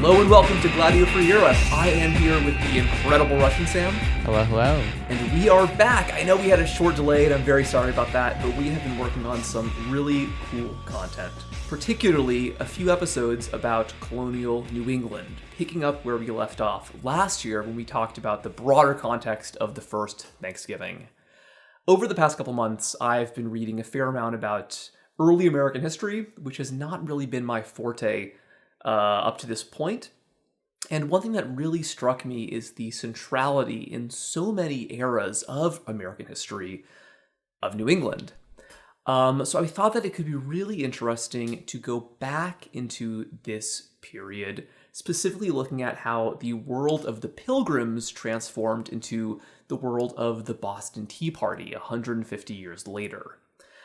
Hello and welcome to Gladio Free Europe. I am here with the incredible Russian Sam. Hello, hello. And we are back. I know we had a short delay and I'm very sorry about that, but we have been working on some really cool content. Particularly a few episodes about colonial New England, picking up where we left off last year when we talked about the broader context of the first Thanksgiving. Over the past couple months, I've been reading a fair amount about early American history, which has not really been my forte up to this point. And one thing that really struck me is the centrality in so many eras of American history of New England. So I thought that it could be really interesting to go back into this period, specifically looking at how the world of the Pilgrims transformed into the world of the Boston Tea Party 150 years later.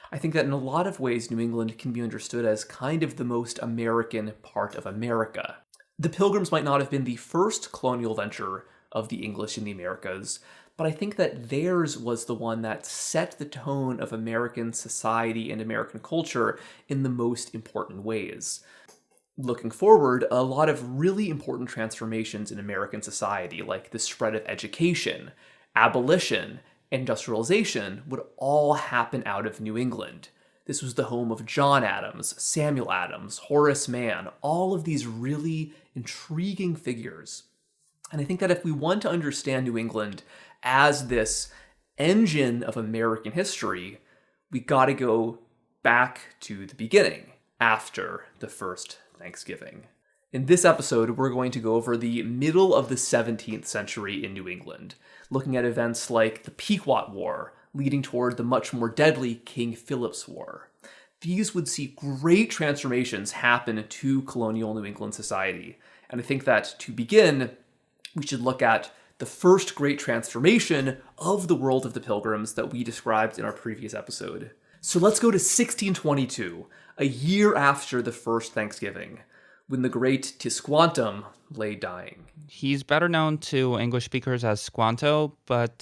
I think that in a lot of ways, New England can be understood as kind of the most American part of America. The Pilgrims might not have been the first colonial venture of the English in the Americas, but I think that theirs was the one that set the tone of American society and American culture in the most important ways. Looking forward, a lot of really important transformations in American society, like the spread of education, abolition, industrialization, would all happen out of New England. This was the home of John Adams, Samuel Adams, Horace Mann, all of these really intriguing figures. And I think that if we want to understand New England as this engine of American history, we gotta go back to the beginning, after the first Thanksgiving. In this episode, we're going to go over the middle of the 17th century in New England, looking at events like the Pequot War, leading toward the much more deadly King Philip's War. These would see great transformations happen to colonial New England society. And I think that to begin, we should look at the first great transformation of the world of the Pilgrims that we described in our previous episode. So let's go to 1622, a year after the first Thanksgiving, when the great Squanto lay dying. He's better known to English speakers as Squanto, but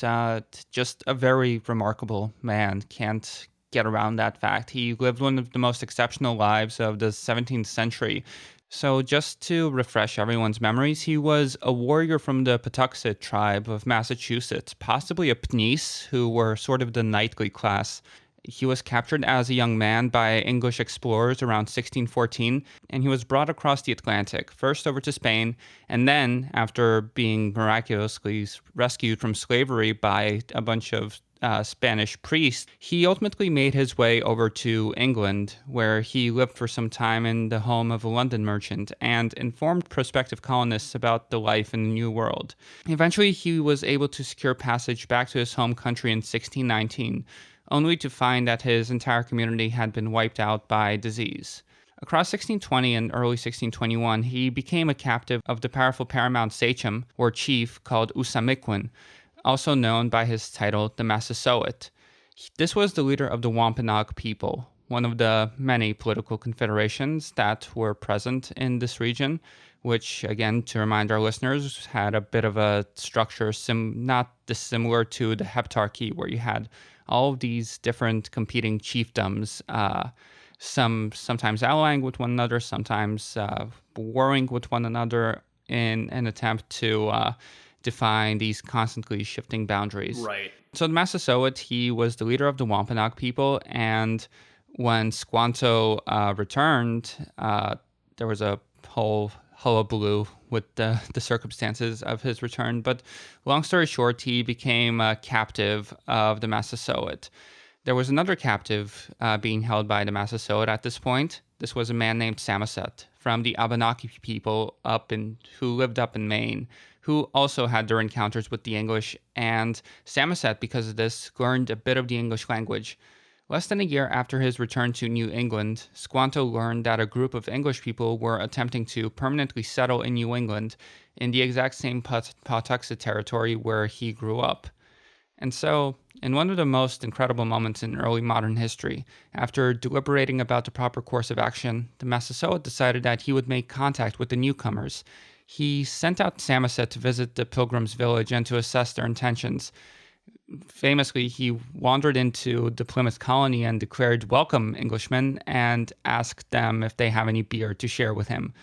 just a very remarkable man. Can't get around that fact. He lived one of the most exceptional lives of the 17th century. So just to refresh everyone's memories, he was a warrior from the Patuxet tribe of Massachusetts, possibly a Pnice, who were sort of the knightly class. He was captured as a young man by English explorers around 1614, and he was brought across the Atlantic, first over to Spain, and then, after being miraculously rescued from slavery by a bunch of Spanish priests, he ultimately made his way over to England, where he lived for some time in the home of a London merchant and informed prospective colonists about the life in the New World. Eventually, he was able to secure passage back to his home country in 1619, only to find that his entire community had been wiped out by disease. Across 1620 and early 1621, he became a captive of the powerful paramount sachem, or chief, called Usamequin, also known by his title, the Massasoit. This was the leader of the Wampanoag people, one of the many political confederations that were present in this region, which, again, to remind our listeners, had a bit of a structure not dissimilar to the heptarchy, where you had all of these different competing chiefdoms, sometimes allying with one another, sometimes warring with one another in an attempt to define these constantly shifting boundaries. Right. So the Massasoit, he was the leader of the Wampanoag people, and when Squanto returned, there was a whole hullabaloo with the circumstances of his return. But long story short, he became a captive of the Massasoit. There was another captive being held by the Massasoit at this point. This was a man named Samoset from the Abenaki people who lived up in Maine, who also had their encounters with the English. And Samoset, because of this, learned a bit of the English language. Less than a year after his return to New England, Squanto learned that a group of English people were attempting to permanently settle in New England in the exact same Patuxet territory where he grew up. And so, in one of the most incredible moments in early modern history, after deliberating about the proper course of action, the Massasoit decided that he would make contact with the newcomers. He sent out Samoset to visit the Pilgrims' village and to assess their intentions. Famously, he wandered into the Plymouth colony and declared, "Welcome, Englishmen," and asked them if they have any beer to share with him.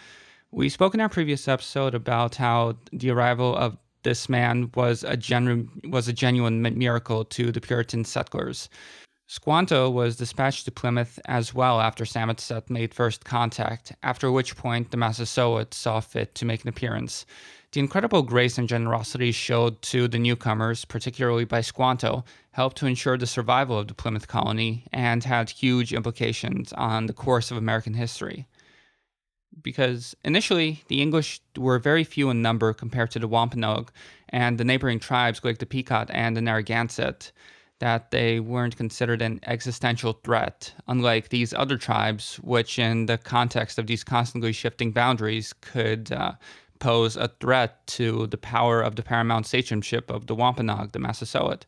We spoke in our previous episode about how the arrival of this man was a genuine miracle to the Puritan settlers. Squanto was dispatched to Plymouth as well after Samoset made first contact, after which point the Massasoit saw fit to make an appearance. The incredible grace and generosity showed to the newcomers, particularly by Squanto, helped to ensure the survival of the Plymouth colony and had huge implications on the course of American history. Because initially, the English were very few in number compared to the Wampanoag and the neighboring tribes like the Pequot and the Narragansett, that they weren't considered an existential threat, unlike these other tribes, which in the context of these constantly shifting boundaries could pose a threat to the power of the paramount sachem of the Wampanoag, the Massasoit.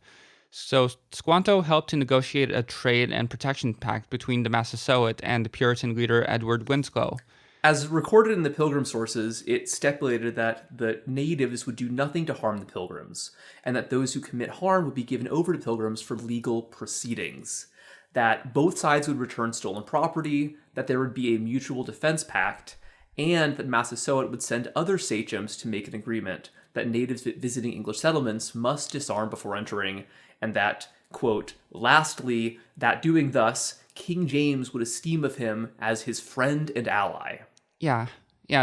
So Squanto helped to negotiate a trade and protection pact between the Massasoit and the Puritan leader Edward Winslow. As recorded in the Pilgrim sources, it stipulated that the natives would do nothing to harm the Pilgrims, and that those who commit harm would be given over to Pilgrims for legal proceedings, that both sides would return stolen property, that there would be a mutual defense pact, and that Massasoit would send other sachems to make an agreement that natives visiting English settlements must disarm before entering, and that, quote, lastly, that doing thus, King James would esteem of him as his friend and ally. Yeah,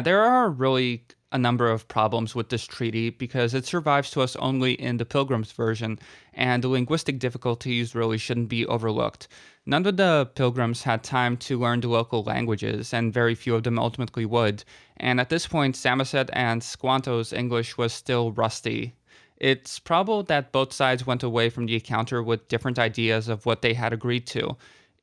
there are really a number of problems with this treaty because it survives to us only in the Pilgrims version, and the linguistic difficulties really shouldn't be overlooked. None of the Pilgrims had time to learn the local languages, and very few of them ultimately would, and at this point, Samoset and Squanto's English was still rusty. It's probable that both sides went away from the encounter with different ideas of what they had agreed to.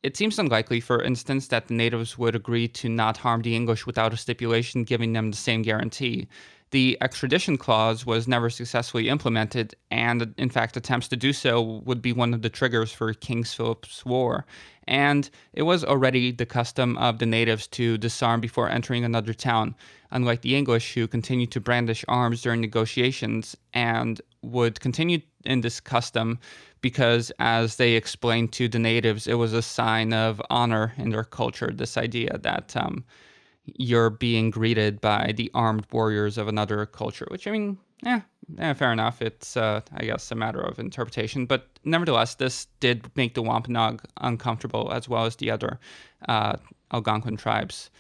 It seems unlikely, for instance, that the natives would agree to not harm the English without a stipulation giving them the same guarantee. The extradition clause was never successfully implemented, and in fact, attempts to do so would be one of the triggers for King Philip's War. And it was already the custom of the natives to disarm before entering another town, unlike the English, who continued to brandish arms during negotiations and would continue in this custom because, as they explained to the natives, it was a sign of honor in their culture, this idea that you're being greeted by the armed warriors of another culture, which, I mean, fair enough. It's, I guess, a matter of interpretation. But nevertheless, this did make the Wampanoag uncomfortable, as well as the other Algonquin tribes.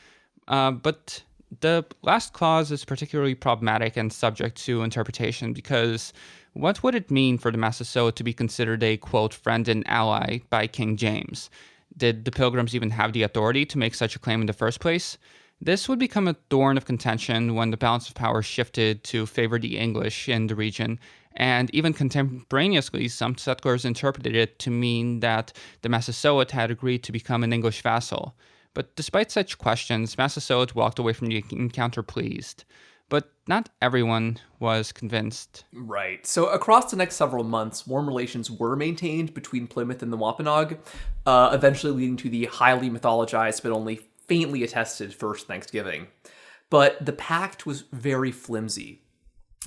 But the last clause is particularly problematic and subject to interpretation because what would it mean for the Massasoit to be considered a, quote, friend and ally by King James? Did the Pilgrims even have the authority to make such a claim in the first place? This would become a thorn of contention when the balance of power shifted to favor the English in the region, and even contemporaneously, some settlers interpreted it to mean that the Massasoit had agreed to become an English vassal. But despite such questions, Massasoit walked away from the encounter pleased. But not everyone was convinced. Right. So across the next several months, warm relations were maintained between Plymouth and the Wampanoag, eventually leading to the highly mythologized but only faintly attested First Thanksgiving. But the pact was very flimsy.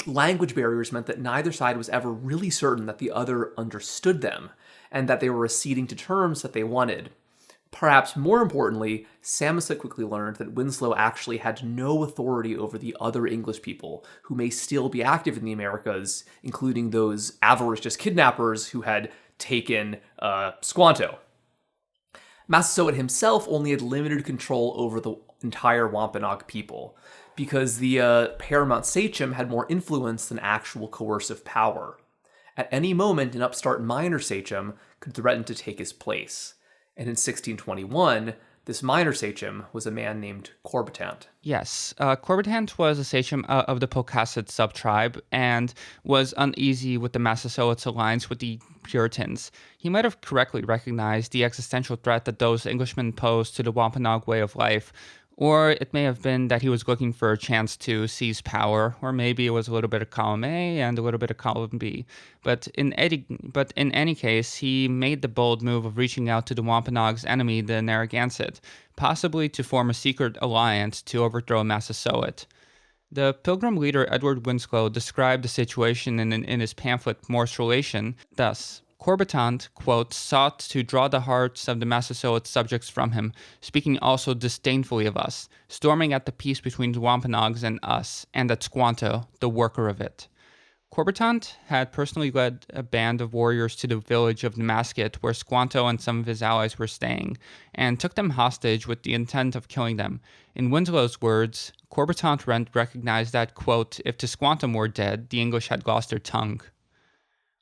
Language barriers meant that neither side was ever really certain that the other understood them, and that they were acceding to terms that they wanted. Perhaps more importantly, Samoset quickly learned that Winslow actually had no authority over the other English people, who may still be active in the Americas, including those avaricious kidnappers who had taken Squanto. Massasoit himself only had limited control over the entire Wampanoag people, because the paramount sachem had more influence than actual coercive power. At any moment, an upstart minor sachem could threaten to take his place. And in 1621, this minor sachem was a man named Corbitant. Yes, Corbitant was a sachem of the Pocasset subtribe and was uneasy with the Massasoit's alliance with the Puritans. He might have correctly recognized the existential threat that those Englishmen posed to the Wampanoag way of life, or it may have been that he was looking for a chance to seize power, or maybe it was a little bit of column A and a little bit of column B. But in any case, he made the bold move of reaching out to the Wampanoag's enemy, the Narragansett, possibly to form a secret alliance to overthrow Massasoit. The Pilgrim leader Edward Winslow described the situation in his pamphlet Morse Relation thus, Corbitant, quote, sought to draw the hearts of the Massasoit subjects from him, speaking also disdainfully of us, storming at the peace between the Wampanoags and us, and at Squanto, the worker of it. Corbitant had personally led a band of warriors to the village of Damascus, where Squanto and some of his allies were staying, and took them hostage with the intent of killing them. In Winslow's words, Corbitant recognized that, quote, if Squanto were dead, the English had lost their tongue.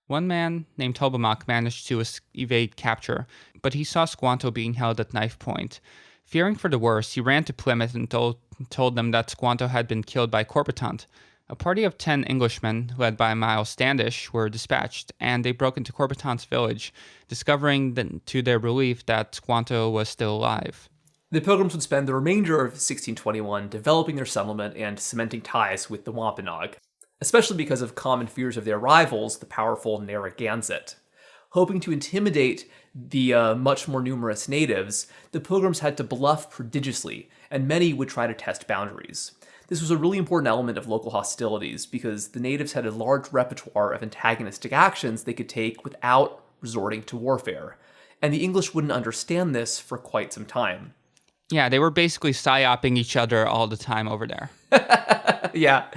One man, named Tobamak, managed to evade capture, but he saw Squanto being held at knife point. Fearing for the worst, he ran to Plymouth and told them that Squanto had been killed by Corbitant. A party of 10 Englishmen, led by Miles Standish, were dispatched, and they broke into Corbitant's village, discovering to their relief that Squanto was still alive. The Pilgrims would spend the remainder of 1621 developing their settlement and cementing ties with the Wampanoag, especially because of common fears of their rivals, the powerful Narragansett. Hoping to intimidate the much more numerous natives, the Pilgrims had to bluff prodigiously, and many would try to test boundaries. This was a really important element of local hostilities because the natives had a large repertoire of antagonistic actions they could take without resorting to warfare, and the English wouldn't understand this for quite some time. Yeah, they were basically psyoping each other all the time over there. Yeah.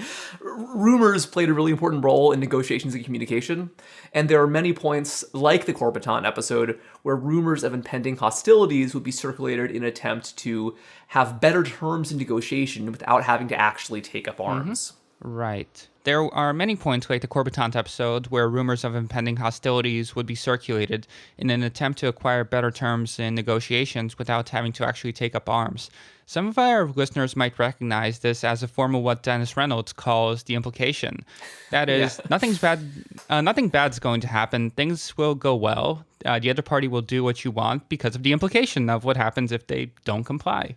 Rumors played a really important role in negotiations and communication, and there are many points, like the Corbitant episode, where rumors of impending hostilities would be circulated in an attempt to have better terms in negotiation without having to actually take up arms. Right. There are many points like the Corbitant episode where rumors of impending hostilities would be circulated in an attempt to acquire better terms in negotiations without having to actually take up arms. Some of our listeners might recognize this as a form of what Dennis Reynolds calls the implication. That is, nothing bad's going to happen. Things will go well. The other party will do what you want because of the implication of what happens if they don't comply.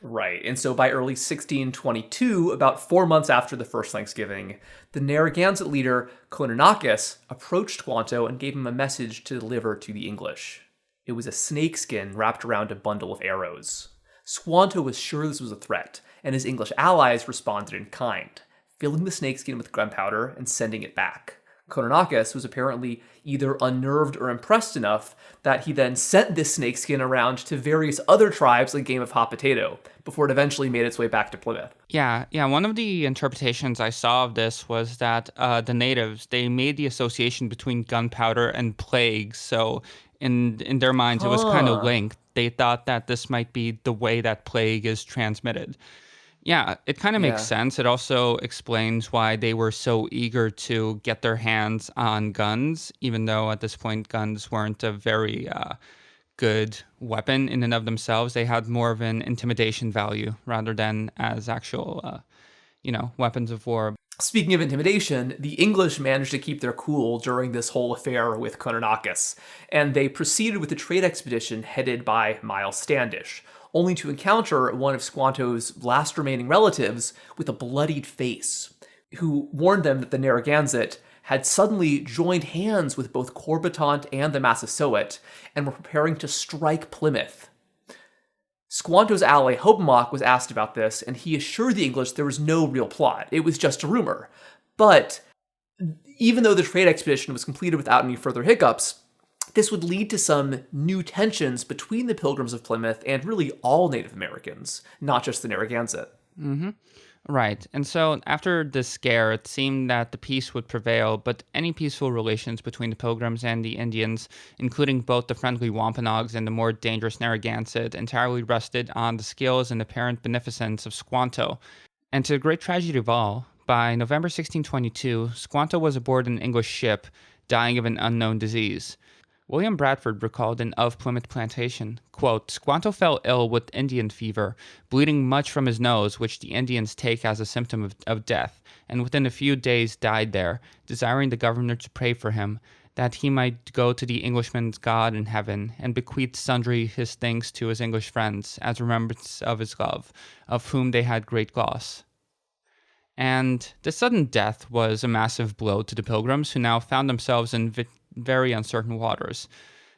Right, and so by early 1622, about 4 months after the first Thanksgiving, the Narragansett leader, Uncas, approached Squanto and gave him a message to deliver to the English. It was a snakeskin wrapped around a bundle of arrows. Squanto was sure this was a threat, and his English allies responded in kind, filling the snakeskin with gunpowder and sending it back. Uncas was apparently either unnerved or impressed enough that he then sent this snakeskin around to various other tribes like Game of Hot Potato, before it eventually made its way back to Plymouth. Yeah. One of the interpretations I saw of this was that the natives, they made the association between gunpowder and plague, so in their minds it was kind of linked. They thought that this might be the way that plague is transmitted. Yeah, it kind of makes sense. It also explains why they were so eager to get their hands on guns, even though at this point guns weren't a very good weapon in and of themselves. They had more of an intimidation value rather than as actual, weapons of war. Speaking of intimidation, the English managed to keep their cool during this whole affair with Uncas, and they proceeded with a trade expedition headed by Miles Standish, only to encounter one of Squanto's last remaining relatives with a bloodied face, who warned them that the Narragansett had suddenly joined hands with both Corbitant and the Massasoit and were preparing to strike Plymouth. Squanto's ally Hobomok was asked about this, and he assured the English there was no real plot. It was just a rumor. But even though the trade expedition was completed without any further hiccups, this would lead to some new tensions between the Pilgrims of Plymouth and really all Native Americans, not just the Narragansett. Mm-hmm. Right. And so after this scare, it seemed that the peace would prevail, but any peaceful relations between the Pilgrims and the Indians, including both the friendly Wampanoags and the more dangerous Narragansett, entirely rested on the skills and apparent beneficence of Squanto. And to the great tragedy of all, by November 1622, Squanto was aboard an English ship, dying of an unknown disease. William Bradford recalled in Of Plymouth Plantation, quote, Squanto fell ill with Indian fever, bleeding much from his nose, which the Indians take as a symptom of death, and within a few days died there, desiring the governor to pray for him, that he might go to the Englishman's God in heaven, and bequeath sundry his things to his English friends, as remembrance of his love, of whom they had great loss. And this sudden death was a massive blow to the Pilgrims, who now found themselves in very uncertain waters.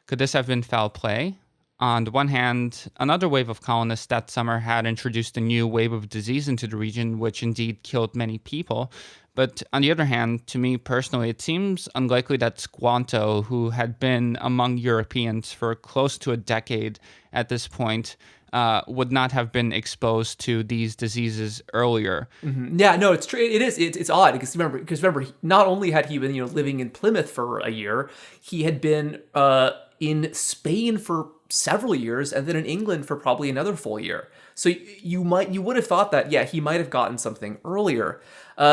Could this have been foul play? On the one hand, another wave of colonists that summer had introduced a new wave of disease into the region, which indeed killed many people. But on the other hand, to me personally, it seems unlikely that Squanto, who had been among Europeans for close to a decade at this point, would not have been exposed to these diseases earlier. Mm-hmm. Yeah, no, it's true. It is. It's odd because remember, not only had he been living in Plymouth for a year, he had been in Spain for several years, and then in England for probably another full year. So you would have thought that he might have gotten something earlier.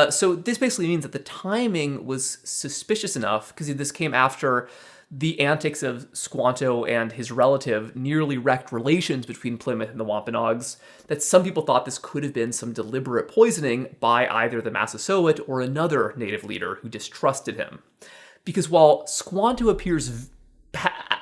So this basically means that the timing was suspicious enough because this came after the antics of Squanto and his relative nearly wrecked relations between Plymouth and the Wampanoags, that some people thought this could have been some deliberate poisoning by either the Massasoit or another native leader who distrusted him. Because while Squanto appears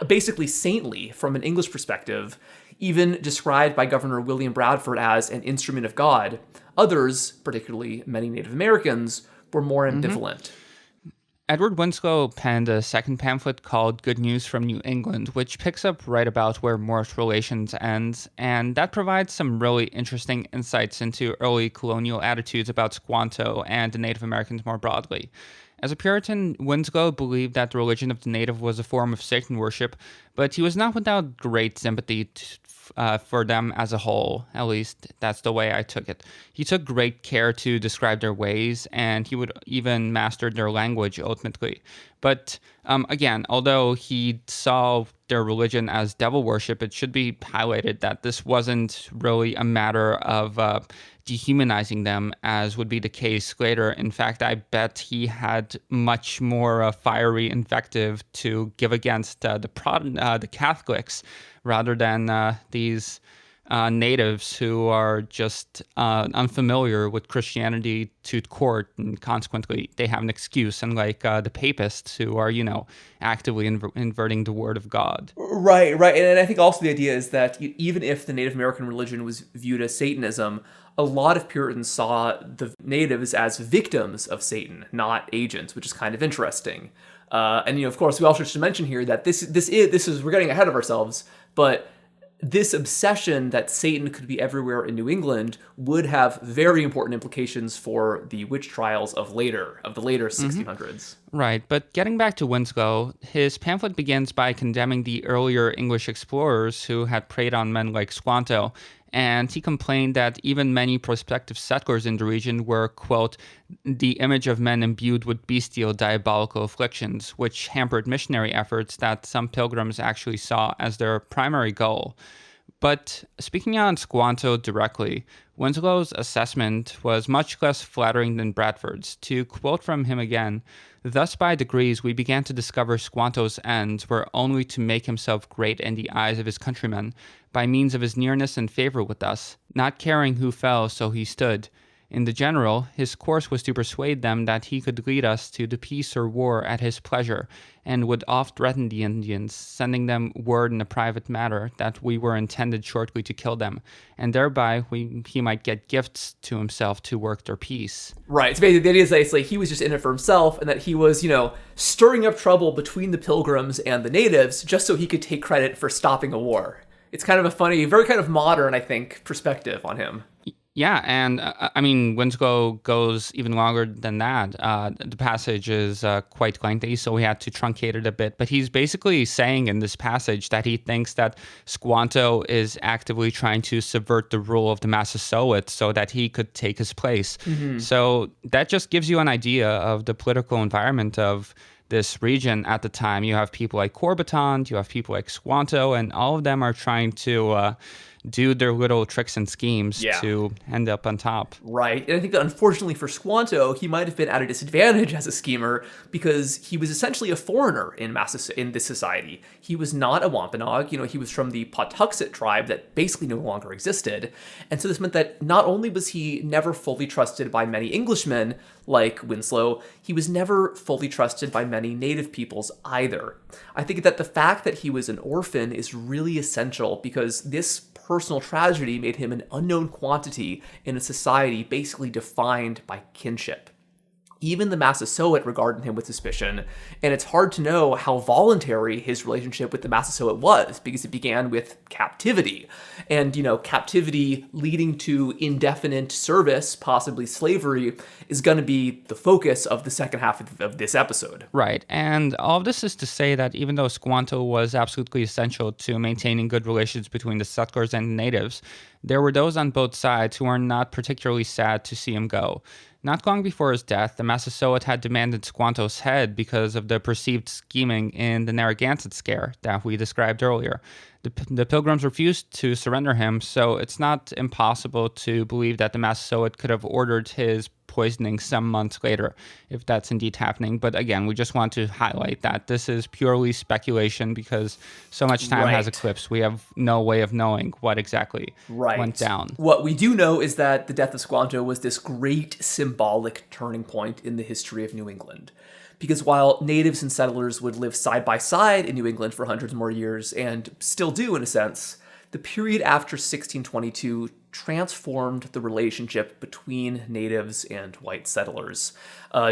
basically saintly from an English perspective, even described by Governor William Bradford as an instrument of God, others, particularly many Native Americans, were more ambivalent. Edward Winslow penned a second pamphlet called Good News from New England, which picks up right about where Moorish relations ends, and that provides some really interesting insights into early colonial attitudes about Squanto and the Native Americans more broadly. As a Puritan, Winslow believed that the religion of the native was a form of Satan worship, but he was not without great sympathy for them as a whole. At least that's the way I took it. He took great care to describe their ways, and he would even master their language ultimately. But again, although he saw their religion as devil worship, it should be highlighted that this wasn't really a matter of dehumanizing them, as would be the case later. In fact, I bet he had much more fiery invective to give against the Catholics rather than these natives who are just unfamiliar with Christianity to court, and consequently they have an excuse, unlike the papists who are, actively inverting the word of God. Right. And I think also the idea is that even if the Native American religion was viewed as Satanism, a lot of Puritans saw the natives as victims of Satan, not agents, which is kind of interesting. And of course, we also should mention here that this is we're getting ahead of ourselves, but this obsession that Satan could be everywhere in New England would have very important implications for the witch trials of the later 1600s. Right, but getting back to Winslow, his pamphlet begins by condemning the earlier English explorers who had preyed on men like Squanto, and he complained that even many prospective settlers in the region were, quote, the image of men imbued with bestial diabolical afflictions, which hampered missionary efforts that some pilgrims actually saw as their primary goal. But speaking on Squanto directly, Winslow's assessment was much less flattering than Bradford's. To quote from him again, "Thus by degrees we began to discover Squanto's ends were only to make himself great in the eyes of his countrymen, by means of his nearness and favor with us, not caring who fell, so he stood. In the general, his course was to persuade them that he could lead us to the peace or war at his pleasure, and would oft threaten the Indians, sending them word in a private matter that we were intended shortly to kill them, and thereby he might get gifts to himself to work their peace." Right. So basically, the idea is that it's like he was just in it for himself, and that he was, stirring up trouble between the Pilgrims and the natives just so he could take credit for stopping a war. It's kind of a funny, very kind of modern, I think, perspective on him. Yeah, and Winslow goes even longer than that. The passage is quite lengthy, so we had to truncate it a bit. But he's basically saying in this passage that he thinks that Squanto is actively trying to subvert the rule of the Massasoit so that he could take his place. Mm-hmm. So that just gives you an idea of the political environment of this region at the time. You have people like Corbitant, you have people like Squanto, and all of them are trying to do their little tricks and schemes to end up on top. Right. And I think that unfortunately for Squanto, he might have been at a disadvantage as a schemer because he was essentially a foreigner in this society. He was not a Wampanoag. He was from the Patuxet tribe that basically no longer existed. And so this meant that not only was he never fully trusted by many Englishmen like Winslow, he was never fully trusted by many native peoples either. I think that the fact that he was an orphan is really essential because this personal tragedy made him an unknown quantity in a society basically defined by kinship. Even the Massasoit regarded him with suspicion, and it's hard to know how voluntary his relationship with the Massasoit was, because it began with captivity. And, captivity leading to indefinite service, possibly slavery, is going to be the focus of the second half of this episode. Right. And all of this is to say that even though Squanto was absolutely essential to maintaining good relations between the settlers and the natives, there were those on both sides who were not particularly sad to see him go. Not long before his death, the Massasoit had demanded Squanto's head because of the perceived scheming in the Narragansett scare that we described earlier. The Pilgrims refused to surrender him, so it's not impossible to believe that the Massasoit could have ordered his poisoning some months later, if that's indeed happening. But again, we just want to highlight that this is purely speculation because so much time has eclipsed. We have no way of knowing what exactly went down. What we do know is that the death of Squanto was this great symbolic turning point in the history of New England. Because while natives and settlers would live side by side in New England for hundreds more years, and still do in a sense, the period after 1622 transformed the relationship between natives and white settlers,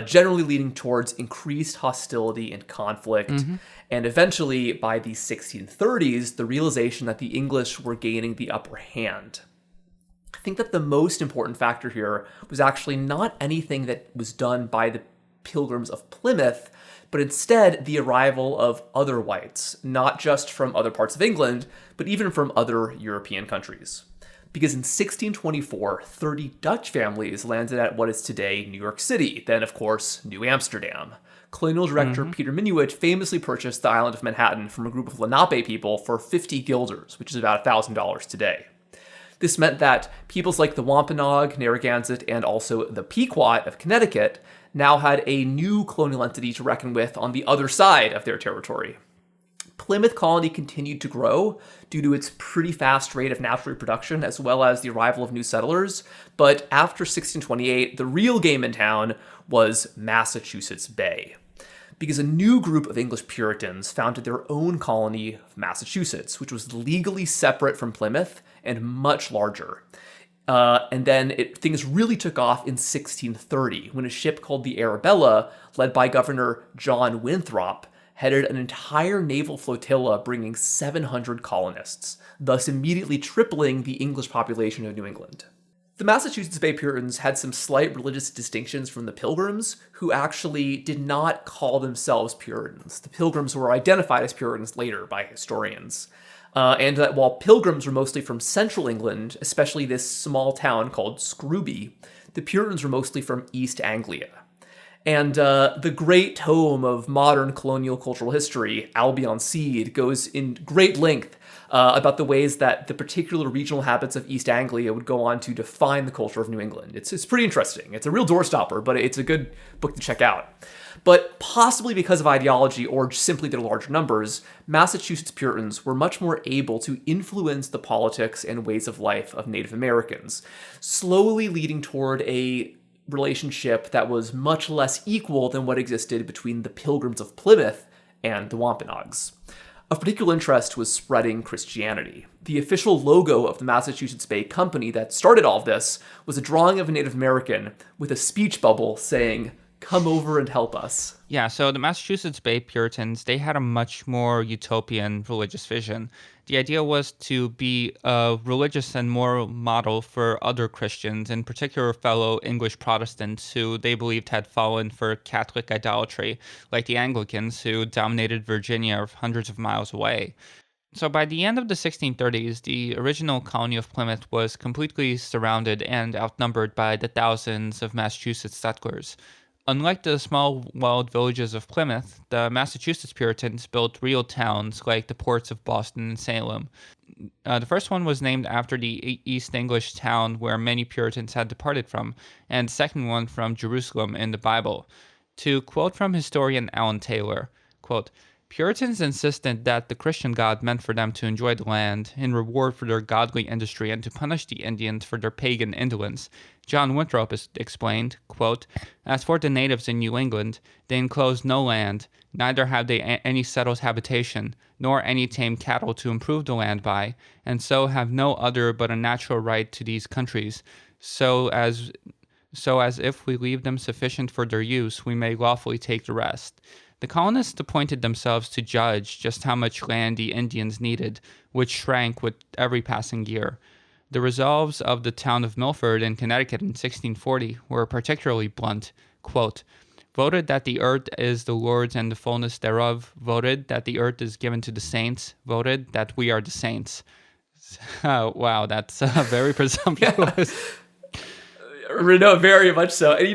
generally leading towards increased hostility and conflict, and eventually, by the 1630s, the realization that the English were gaining the upper hand. I think that the most important factor here was actually not anything that was done by the Pilgrims of Plymouth, but instead the arrival of other whites, not just from other parts of England, but even from other European countries. Because in 1624, 30 Dutch families landed at what is today New York City, then of course New Amsterdam. Colonial director Peter Minuit famously purchased the island of Manhattan from a group of Lenape people for 50 guilders, which is about $1,000 today. This meant that peoples like the Wampanoag, Narragansett, and also the Pequot of Connecticut now had a new colonial entity to reckon with on the other side of their territory. Plymouth colony continued to grow due to its pretty fast rate of natural reproduction as well as the arrival of new settlers, but after 1628, the real game in town was Massachusetts Bay. Because a new group of English Puritans founded their own colony of Massachusetts, which was legally separate from Plymouth and much larger. And then things really took off in 1630 when a ship called the Arabella, led by Governor John Winthrop, headed an entire naval flotilla bringing 700 colonists, thus immediately tripling the English population of New England. The Massachusetts Bay Puritans had some slight religious distinctions from the Pilgrims, who actually did not call themselves Puritans. The Pilgrims were identified as Puritans later by historians. And that while Pilgrims were mostly from central England, especially this small town called Scrooby, the Puritans were mostly from East Anglia. And the great tome of modern colonial cultural history, Albion Seed, goes in great length about the ways that the particular regional habits of East Anglia would go on to define the culture of New England. It's pretty interesting. It's a real doorstopper, but it's a good book to check out. But possibly because of ideology or simply their larger numbers, Massachusetts Puritans were much more able to influence the politics and ways of life of Native Americans, slowly leading toward a relationship that was much less equal than what existed between the Pilgrims of Plymouth and the Wampanoags. Of particular interest was spreading Christianity. The official logo of the Massachusetts Bay Company that started all of this was a drawing of a Native American with a speech bubble saying, "Come over and help us." Yeah, so the Massachusetts Bay Puritans, they had a much more utopian religious vision. The idea was to be a religious and moral model for other Christians, in particular fellow English Protestants who they believed had fallen for Catholic idolatry, like the Anglicans who dominated Virginia hundreds of miles away. So by the end of the 1630s, the original colony of Plymouth was completely surrounded and outnumbered by the thousands of Massachusetts settlers. Unlike the small walled villages of Plymouth, the Massachusetts Puritans built real towns like the ports of Boston and Salem. The first one was named after the East English town where many Puritans had departed from, and the second one from Jerusalem in the Bible. To quote from historian Alan Taylor, quote, "Puritans insisted that the Christian God meant for them to enjoy the land in reward for their godly industry and to punish the Indians for their pagan indolence. John Winthrop explained, quote, "As for the natives in New England, they enclose no land, neither have they any settled habitation, nor any tame cattle to improve the land by, and so have no other but a natural right to these countries, so so as if we leave them sufficient for their use, we may lawfully take the rest. The colonists appointed themselves to judge just how much land the Indians needed, which shrank with every passing year. The resolves of the town of Milford in Connecticut in 1640 were particularly blunt. Quote, voted that the earth is the Lord's and the fullness thereof, voted that the earth is given to the saints, voted that we are the saints. Oh, wow, that's very presumptuous. No, very much so. And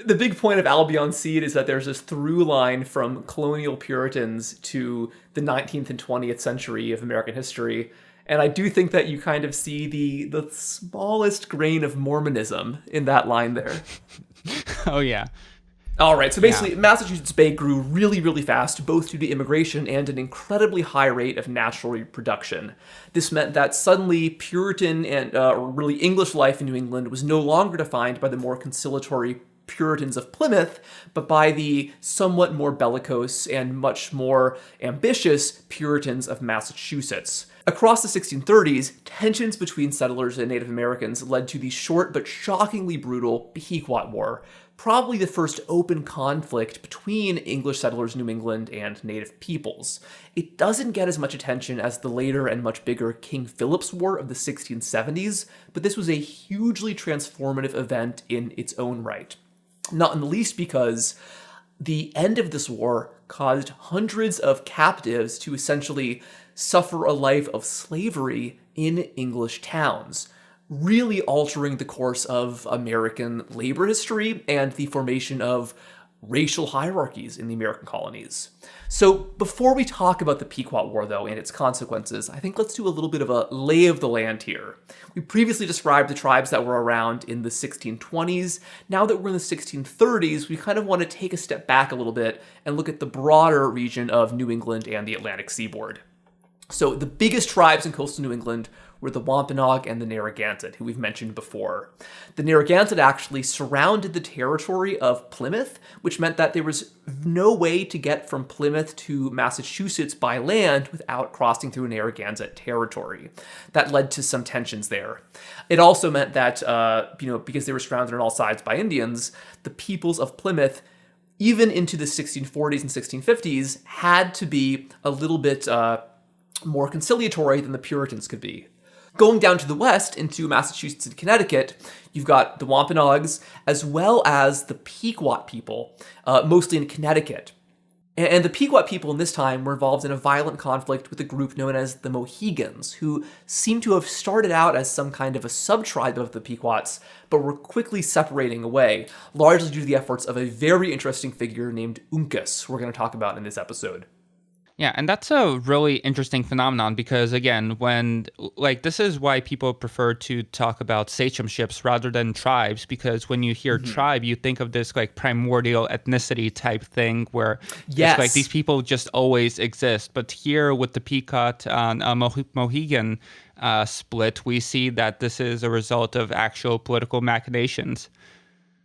the big point of Albion Seed is that there's this through line from colonial Puritans to the 19th and 20th century of American history. And I do think that you kind of see the smallest grain of Mormonism in that line there. Oh, yeah. All right, so basically, Massachusetts Bay grew really, really fast, both due to immigration and an incredibly high rate of natural reproduction. This meant that suddenly Puritan and really English life in New England was no longer defined by the more conciliatory Puritans of Plymouth, but by the somewhat more bellicose and much more ambitious Puritans of Massachusetts. Across the 1630s, tensions between settlers and Native Americans led to the short but shockingly brutal Pequot War, probably the first open conflict between English settlers in New England and Native peoples. It doesn't get as much attention as the later and much bigger King Philip's War of the 1670s, but this was a hugely transformative event in its own right. Not in the least because the end of this war caused hundreds of captives to essentially suffer a life of slavery in English towns, really altering the course of American labor history and the formation of racial hierarchies in the American colonies. So before we talk about the Pequot War, though, and its consequences, I think let's do a little bit of a lay of the land here. We previously described the tribes that were around in the 1620s. Now that we're in the 1630s, we kind of want to take a step back a little bit and look at the broader region of New England and the Atlantic seaboard. So the biggest tribes in coastal New England were the Wampanoag and the Narragansett, who we've mentioned before. The Narragansett actually surrounded the territory of Plymouth, which meant that there was no way to get from Plymouth to Massachusetts by land without crossing through Narragansett territory. That led to some tensions there. It also meant that, because they were surrounded on all sides by Indians, the peoples of Plymouth, even into the 1640s and 1650s, had to be a little bit more conciliatory than the Puritans could be. Going down to the west into Massachusetts and Connecticut, you've got the Wampanoags as well as the Pequot people, mostly in Connecticut. And the Pequot people in this time were involved in a violent conflict with a group known as the Mohegans, who seem to have started out as some kind of a sub-tribe of the Pequots, but were quickly separating away, largely due to the efforts of a very interesting figure named Uncas, we're going to talk about in this episode. Yeah, and that's a really interesting phenomenon because, again, this is why people prefer to talk about sachemships rather than tribes, because when you hear tribe, you think of this, primordial ethnicity type thing where it's these people just always exist. But here with the Pequot Mohegan split, we see that this is a result of actual political machinations.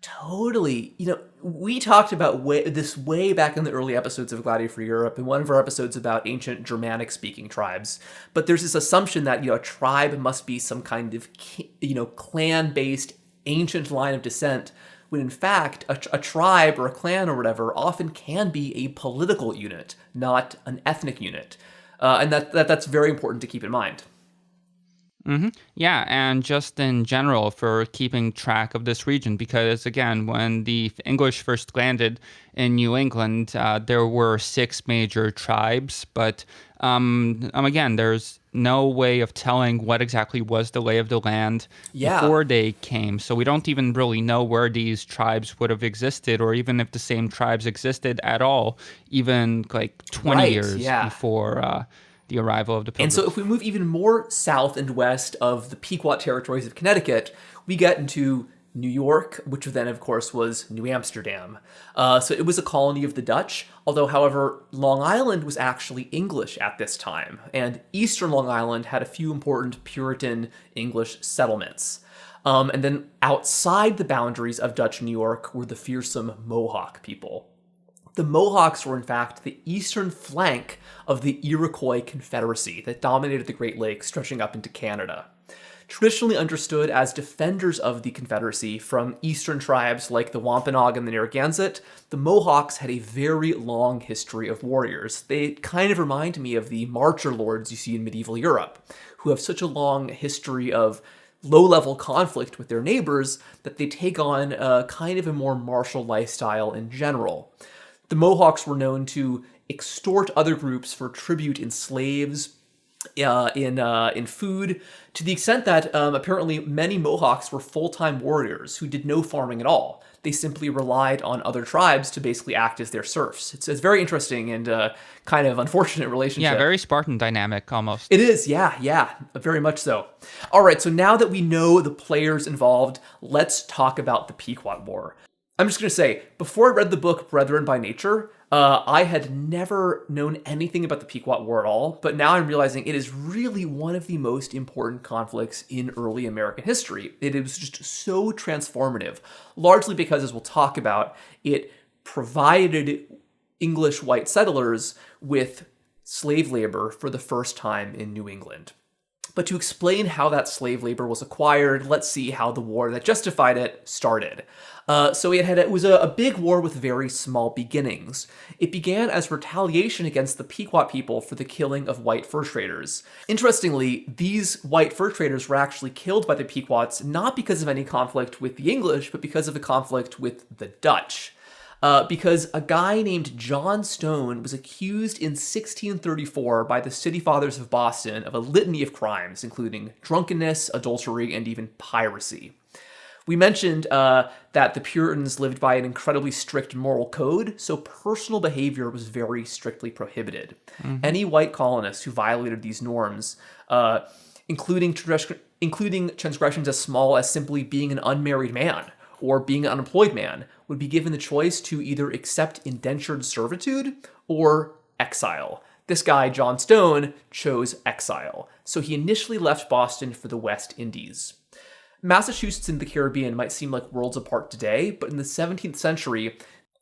Totally. We talked about this way back in the early episodes of Gladio Free Europe, in one of our episodes about ancient Germanic-speaking tribes. But there's this assumption that, a tribe must be some kind of, clan-based ancient line of descent, when in fact, a tribe or a clan or whatever often can be a political unit, not an ethnic unit. And that's very important to keep in mind. Mm-hmm. Yeah, and just in general for keeping track of this region, because again, when the English first landed in New England, there were 6 major tribes, but again, there's no way of telling what exactly was the lay of the land before they came, so we don't even really know where these tribes would have existed, or even if the same tribes existed at all, even 20 years before the arrival of the Pilgrims. And so if we move even more south and west of the Pequot territories of Connecticut, we get into New York, which then, of course, was New Amsterdam. So it was a colony of the Dutch, although, however, Long Island was actually English at this time, and eastern Long Island had a few important Puritan English settlements. And then outside the boundaries of Dutch New York were the fearsome Mohawk people. The Mohawks were, in fact, the eastern flank of the Iroquois Confederacy that dominated the Great Lakes, stretching up into Canada. Traditionally understood as defenders of the Confederacy from eastern tribes like the Wampanoag and the Narragansett, the Mohawks had a very long history of warriors. They kind of remind me of the marcher lords you see in medieval Europe, who have such a long history of low-level conflict with their neighbors that they take on a kind of a more martial lifestyle in general. The Mohawks were known to extort other groups for tribute in slaves, in food, to the extent that apparently many Mohawks were full-time warriors who did no farming at all. They simply relied on other tribes to basically act as their serfs. It's very interesting and kind of unfortunate relationship. Yeah, very Spartan dynamic almost. It is, yeah, very much so. All right, so now that we know the players involved, let's talk about the Pequot War. I'm just going to say, before I read the book Brethren by Nature, I had never known anything about the Pequot War at all, but now I'm realizing it is really one of the most important conflicts in early American history. It was just so transformative, largely because, as we'll talk about, it provided English white settlers with slave labor for the first time in New England. But to explain how that slave labor was acquired, let's see how the war that justified it started. So it was a big war with very small beginnings. It began as retaliation against the Pequot people for the killing of white fur traders. Interestingly, these white fur traders were actually killed by the Pequots not because of any conflict with the English, but because of a conflict with the Dutch. Because a guy named John Stone was accused in 1634 by the City Fathers of Boston of a litany of crimes, including drunkenness, adultery, and even piracy. We mentioned that the Puritans lived by an incredibly strict moral code, so personal behavior was very strictly prohibited. Any white colonists who violated these norms, including transgressions as small as simply being an unmarried man or being an unemployed man, would be given the choice to either accept indentured servitude or exile. This guy, John Stone, chose exile, so he initially left Boston for the West Indies. Massachusetts and the Caribbean might seem like worlds apart today, but in the 17th century,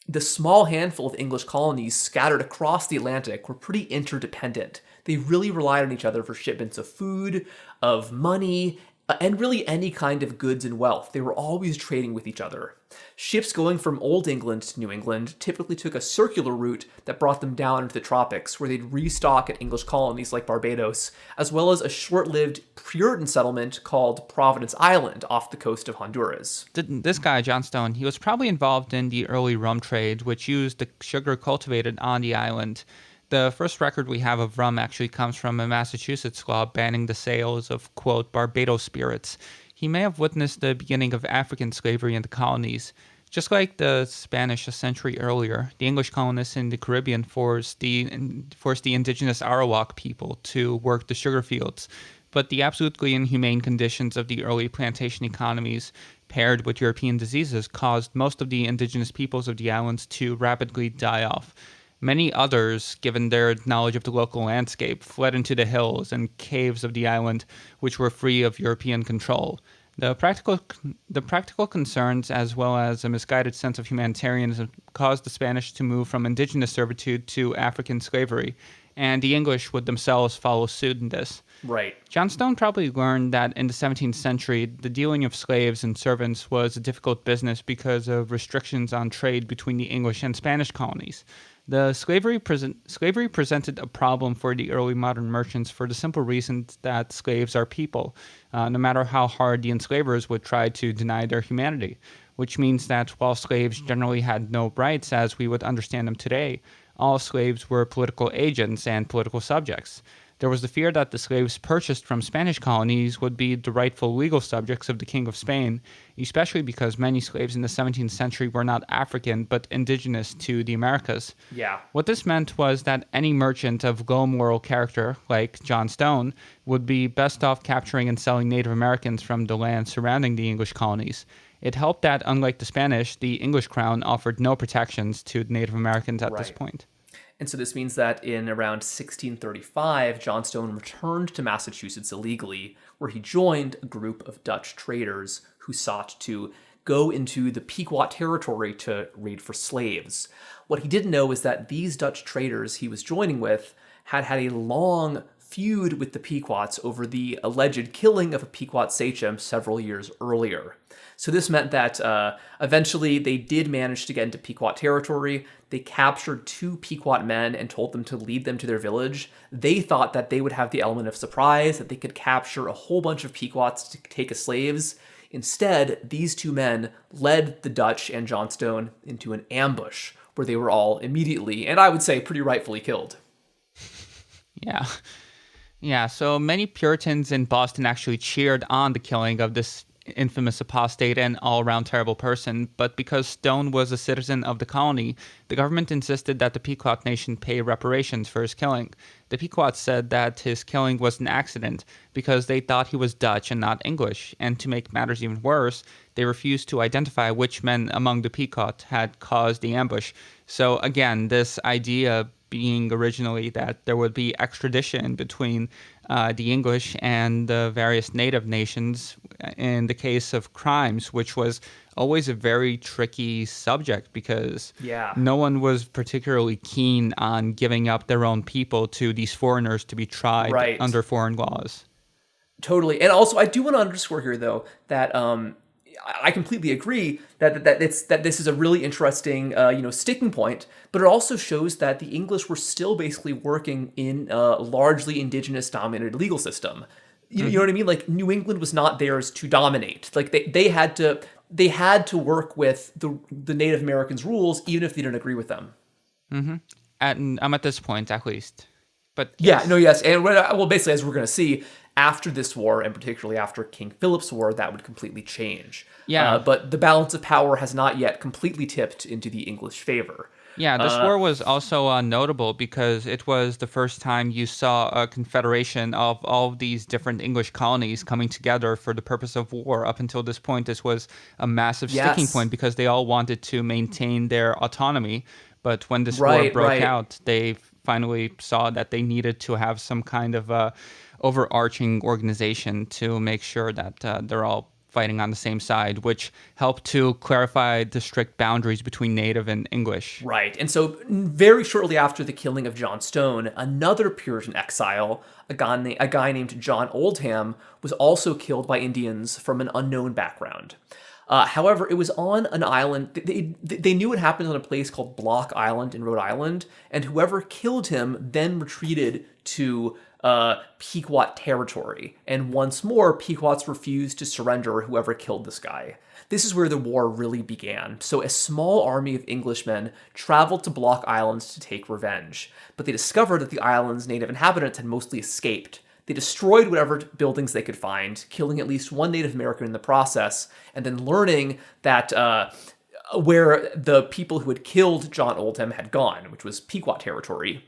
the small handful of English colonies scattered across the Atlantic were pretty interdependent. They really relied on each other for shipments of food, of money, and really any kind of goods and wealth. They were always trading with each other. Ships going from Old England to New England typically took a circular route that brought them down into the tropics, where they'd restock at English colonies like Barbados, as well as a short-lived Puritan settlement called Providence Island off the coast of Honduras. This guy, John Stone, he was probably involved in the early rum trade, which used the sugar cultivated on the island. The first record we have of rum actually comes from a Massachusetts law banning the sales of, quote, Barbados spirits. He may have witnessed the beginning of African slavery in the colonies. Just like the Spanish a century earlier, the English colonists in the Caribbean forced the indigenous Arawak people to work the sugar fields. But the absolutely inhumane conditions of the early plantation economies, paired with European diseases, caused most of the indigenous peoples of the islands to rapidly die off. Many others, given their knowledge of the local landscape, fled into the hills and caves of the island, which were free of European control. The practical concerns, as well as a misguided sense of humanitarianism, caused the Spanish to move from indigenous servitude to African slavery, and the English would themselves follow suit in this. Right. John Stone probably learned that in the 17th century, the dealing of slaves and servants was a difficult business because of restrictions on trade between the English and Spanish colonies. The slavery presented a problem for the early modern merchants for the simple reason that slaves are people, no matter how hard the enslavers would try to deny their humanity, which means that while slaves generally had no rights as we would understand them today, all slaves were political agents and political subjects. There was the fear that the slaves purchased from Spanish colonies would be the rightful legal subjects of the King of Spain, especially because many slaves in the 17th century were not African but indigenous to the Americas. Yeah. What this meant was that any merchant of low moral character, like John Stone, would be best off capturing and selling Native Americans from the land surrounding the English colonies. It helped that, unlike the Spanish, the English crown offered no protections to Native Americans at this point. And so this means that in around 1635, John Stone returned to Massachusetts illegally, where he joined a group of Dutch traders who sought to go into the Pequot territory to raid for slaves. What he didn't know is that these Dutch traders he was joining with had a long feud with the Pequots over the alleged killing of a Pequot sachem several years earlier. So this meant that eventually they did manage to get into Pequot territory. They captured 2 Pequot men and told them to lead them to their village. They thought that they would have the element of surprise, that they could capture a whole bunch of Pequots to take as slaves. Instead, these 2 men led the Dutch and Johnstone into an ambush where they were all immediately, and I would say pretty rightfully, killed. Yeah. Yeah, so many Puritans in Boston actually cheered on the killing of this infamous apostate and all-around terrible person, but because Stone was a citizen of the colony, the government insisted that the Pequot nation pay reparations for his killing. The Pequots said that his killing was an accident because they thought he was Dutch and not English, and to make matters even worse, they refused to identify which men among the Pequot had caused the ambush. So again, this idea being originally that there would be extradition between the English and the various native nations in the case of crimes, which was always a very tricky subject because no one was particularly keen on giving up their own people to these foreigners to be tried under foreign laws. Totally. And also, I do want to underscore here, though, that I completely agree that this is a really interesting sticking point, but it also shows that the English were still basically working in a largely indigenous dominated legal system. You know what I mean? Like, New England was not theirs to dominate. Like they had to work with the Native Americans' rules, even if they didn't agree with them. Mm-hmm. I'm at this point, at least. But yes. And basically, as we're going to see, after this war, and particularly after King Philip's War, that would completely change. Yeah. But the balance of power has not yet completely tipped into the English favor. Yeah, this war was also notable because it was the first time you saw a confederation of all of these different English colonies coming together for the purpose of war. Up until this point, this was a massive sticking point because they all wanted to maintain their autonomy. But when this war broke out, they finally saw that they needed to have some kind of overarching organization to make sure that they're all fighting on the same side, which helped to clarify the strict boundaries between Native and English. Right. And so very shortly after the killing of John Stone, another Puritan exile, a guy named John Oldham, was also killed by Indians from an unknown background. However, it was on an island. They knew it happened on a place called Block Island in Rhode Island, and whoever killed him then retreated to Pequot territory. And once more, Pequots refused to surrender whoever killed this guy. This is where the war really began. So a small army of Englishmen traveled to Block Island to take revenge, but they discovered that the island's native inhabitants had mostly escaped. They destroyed whatever buildings they could find, killing at least one Native American in the process, and then learning that where the people who had killed John Oldham had gone, which was Pequot territory.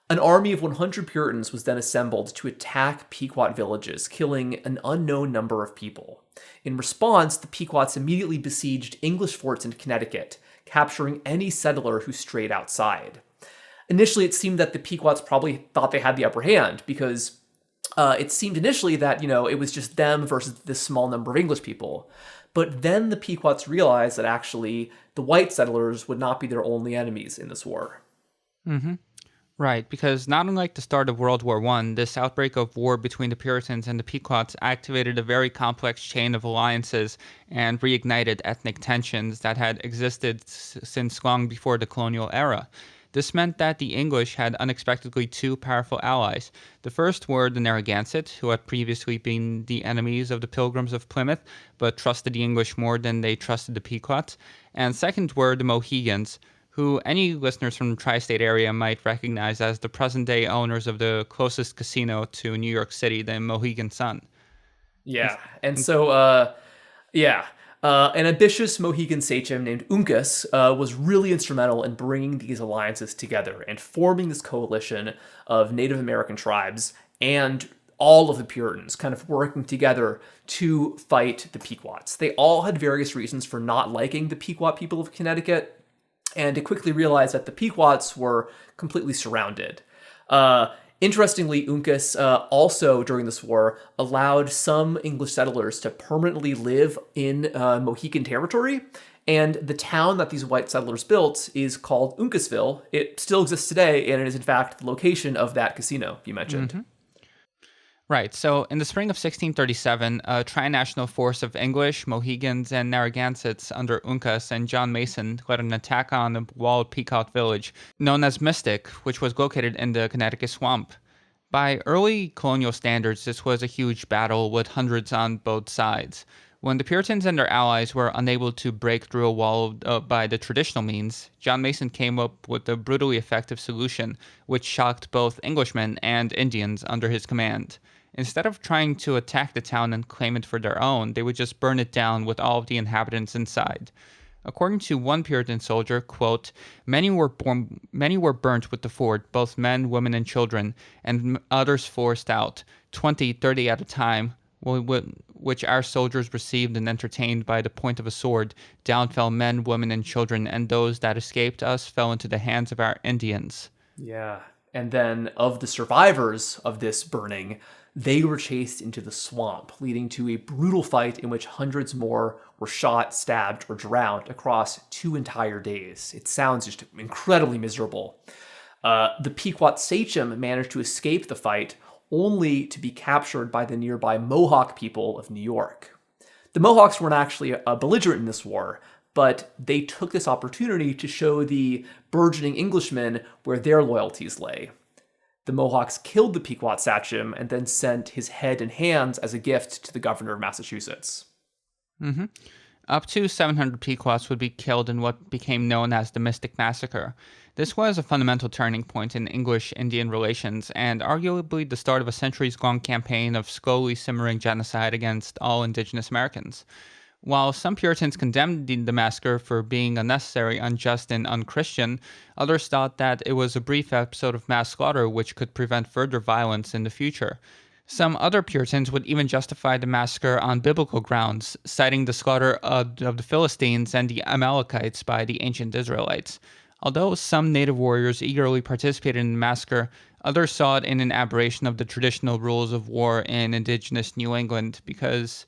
An army of 100 Puritans was then assembled to attack Pequot villages, killing an unknown number of people. In response, the Pequots immediately besieged English forts in Connecticut, capturing any settler who strayed outside. Initially, it seemed that the Pequots probably thought they had the upper hand because it seemed initially that, it was just them versus this small number of English people. But then the Pequots realized that actually the white settlers would not be their only enemies in this war. Mm-hmm. Right, because not unlike the start of World War I, this outbreak of war between the Puritans and the Pequots activated a very complex chain of alliances and reignited ethnic tensions that had existed since long before the colonial era. This meant that the English had unexpectedly 2 powerful allies. The first were the Narragansett, who had previously been the enemies of the Pilgrims of Plymouth, but trusted the English more than they trusted the Pequots. And second were the Mohegans, who any listeners from the tri-state area might recognize as the present-day owners of the closest casino to New York City, the Mohegan Sun. Yeah, and so, an ambitious Mohegan sachem named Uncas was really instrumental in bringing these alliances together and forming this coalition of Native American tribes and all of the Puritans kind of working together to fight the Pequots. They all had various reasons for not liking the Pequot people of Connecticut, and they quickly realized that the Pequots were completely surrounded. Interestingly, Uncas also, during this war, allowed some English settlers to permanently live in Mohegan territory, and the town that these white settlers built is called Uncasville. It still exists today, and it is, in fact, the location of that casino you mentioned. Mm-hmm. Right. So in the spring of 1637, a tri-national force of English, Mohegans, and Narragansetts under Uncas and John Mason led an attack on the walled Pequot village known as Mystic, which was located in the Connecticut swamp. By early colonial standards, this was a huge battle with hundreds on both sides. When the Puritans and their allies were unable to break through a wall by the traditional means, John Mason came up with a brutally effective solution, which shocked both Englishmen and Indians under his command. Instead of trying to attack the town and claim it for their own, they would just burn it down with all of the inhabitants inside. According to one Puritan soldier, quote, many were burnt with the fort, both men, women, and children, and others forced out, 20, 30 at a time, which our soldiers received and entertained by the point of a sword. Down fell men, women, and children, and those that escaped us fell into the hands of our Indians. Yeah. And then of the survivors of this burning, they were chased into the swamp, leading to a brutal fight in which hundreds more were shot, stabbed, or drowned across 2 entire days. It sounds just incredibly miserable. The Pequot sachem managed to escape the fight, only to be captured by the nearby Mohawk people of New York. The Mohawks weren't actually belligerent in this war, but they took this opportunity to show the burgeoning Englishmen where their loyalties lay. The Mohawks killed the Pequot sachem and then sent his head and hands as a gift to the governor of Massachusetts. Mm-hmm. Up to 700 Pequots would be killed in what became known as the Mystic Massacre. This was a fundamental turning point in English-Indian relations and arguably the start of a centuries-long campaign of slowly simmering genocide against all indigenous Americans. While some Puritans condemned the massacre for being unnecessary, unjust, and unchristian, others thought that it was a brief episode of mass slaughter which could prevent further violence in the future. Some other Puritans would even justify the massacre on biblical grounds, citing the slaughter of the Philistines and the Amalekites by the ancient Israelites. Although some native warriors eagerly participated in the massacre, others saw it in an aberration of the traditional rules of war in indigenous New England because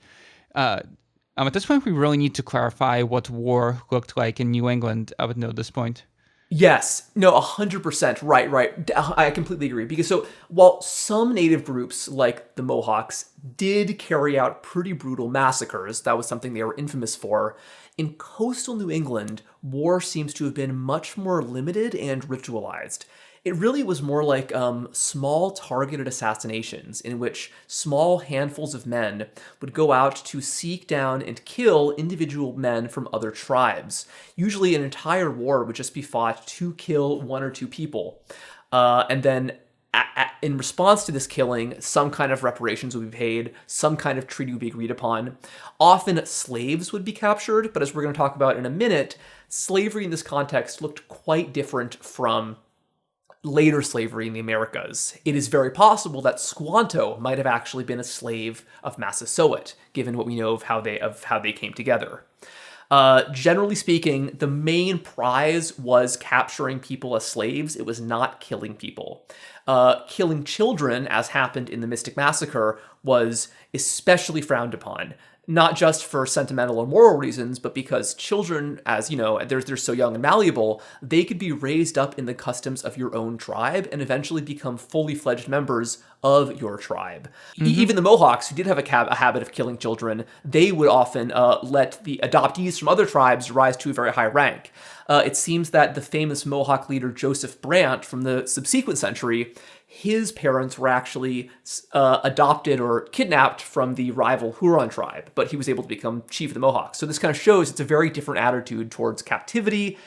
at this point we really need to clarify what war looked like in New England up until this point. Yes, no, 100%. Right. I completely agree. Because while some native groups, like the Mohawks, did carry out pretty brutal massacres, that was something they were infamous for, in coastal New England, war seems to have been much more limited and ritualized. It really was more like small targeted assassinations in which small handfuls of men would go out to seek down and kill individual men from other tribes. Usually an entire war would just be fought to kill 1 or 2 people. And then in response to this killing, some kind of reparations would be paid, some kind of treaty would be agreed upon. Often slaves would be captured, but as we're going to talk about in a minute, slavery in this context looked quite different from later slavery in the Americas. It is very possible that Squanto might have actually been a slave of Massasoit, given what we know of how they came together. Generally speaking, the main prize was capturing people as slaves. It was not killing people. Killing children, as happened in the Mystic Massacre, was especially frowned upon. Not just for sentimental or moral reasons, but because children, as you know, they're so young and malleable, they could be raised up in the customs of your own tribe and eventually become fully fledged members of your tribe. Mm-hmm. Even the Mohawks, who did have a habit of killing children, they would often let the adoptees from other tribes rise to a very high rank. It seems that the famous Mohawk leader Joseph Brant from the subsequent century, his parents were actually adopted or kidnapped from the rival Huron tribe, but he was able to become chief of the Mohawks. So this kind of shows it's a very different attitude towards captivity,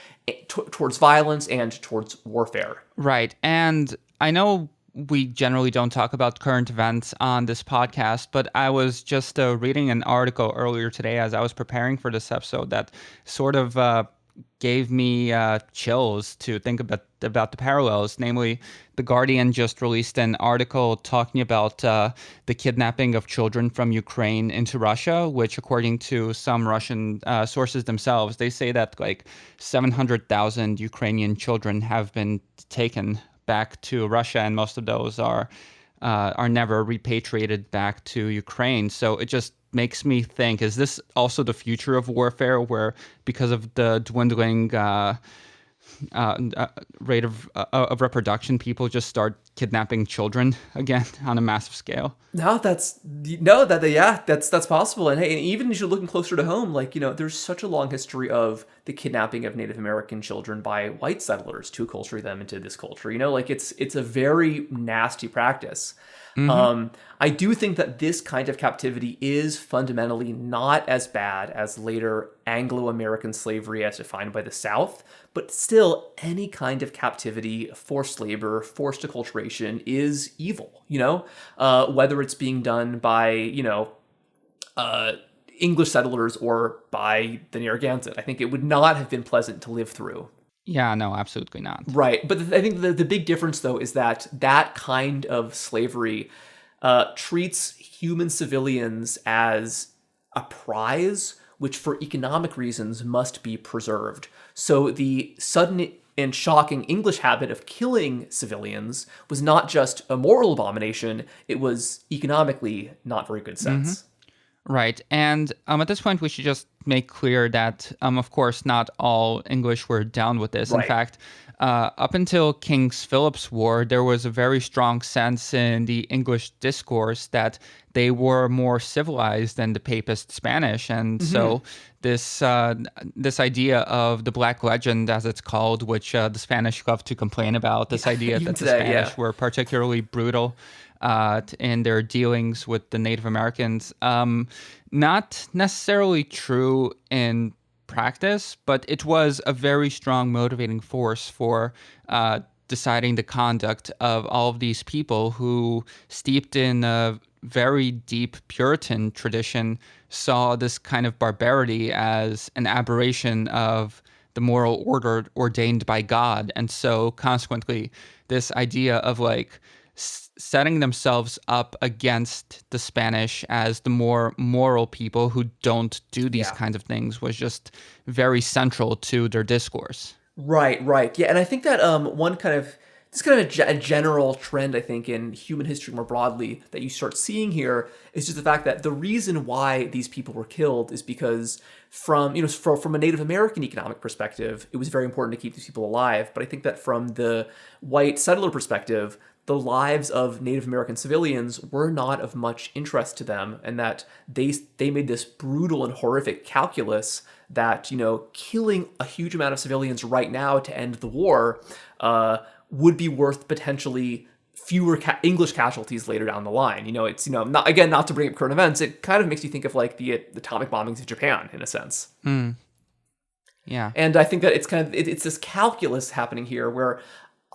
towards violence, and towards warfare. Right. And I know we generally don't talk about current events on this podcast, but I was just reading an article earlier today as I was preparing for this episode that sort of gave me chills to think about the parallels. Namely, The Guardian just released an article talking about the kidnapping of children from Ukraine into Russia, which, according to some Russian sources themselves, they say that like 700,000 Ukrainian children have been taken back to Russia, and most of those are never repatriated back to Ukraine. So it just makes me think, is this also the future of warfare, where because of the dwindling rate of reproduction, people just start kidnapping children again on a massive scale. That's possible. And hey, and even as you're looking closer to home, like, there's such a long history of the kidnapping of Native American children by white settlers to acculturate them into this culture. Like it's a very nasty practice. I do think that this kind of captivity is fundamentally not as bad as later Anglo-American slavery as defined by the South, but still any kind of captivity, forced labor, forced acculturation is evil, whether it's being done by, English settlers or by the Narragansett. I think it would not have been pleasant to live through. Yeah, no, absolutely not. Right. But I think the big difference, though, is that kind of slavery treats human civilians as a prize, which for economic reasons must be preserved. So the sudden and shocking English habit of killing civilians was not just a moral abomination, it was economically not very good sense. Right. And at this point, we should just make clear that, of course, not all English were down with this. Right. In fact, up until King Philip's War, there was a very strong sense in the English discourse that they were more civilized than the Papist Spanish. And so this idea of the Black Legend, as it's called, which the Spanish love to complain about, this idea that the Spanish were particularly brutal in their dealings with the Native Americans. Not necessarily true in practice, but it was a very strong motivating force for deciding the conduct of all of these people who, steeped in a very deep Puritan tradition, saw this kind of barbarity as an aberration of the moral order ordained by God. And so consequently, this idea of setting themselves up against the Spanish as the more moral people who don't do these kinds of things was just very central to their discourse. Right. Yeah, and I think that a general trend, I think, in human history more broadly that you start seeing here is just the fact that the reason why these people were killed is because from a Native American economic perspective, it was very important to keep these people alive. But I think that from the white settler perspective, the lives of Native American civilians were not of much interest to them, and that they made this brutal and horrific calculus that, killing a huge amount of civilians right now to end the war would be worth potentially fewer English casualties later down the line. It's, not to bring up current events, it kind of makes you think of the atomic bombings of Japan in a sense. Yeah. And I think that it's this calculus happening here where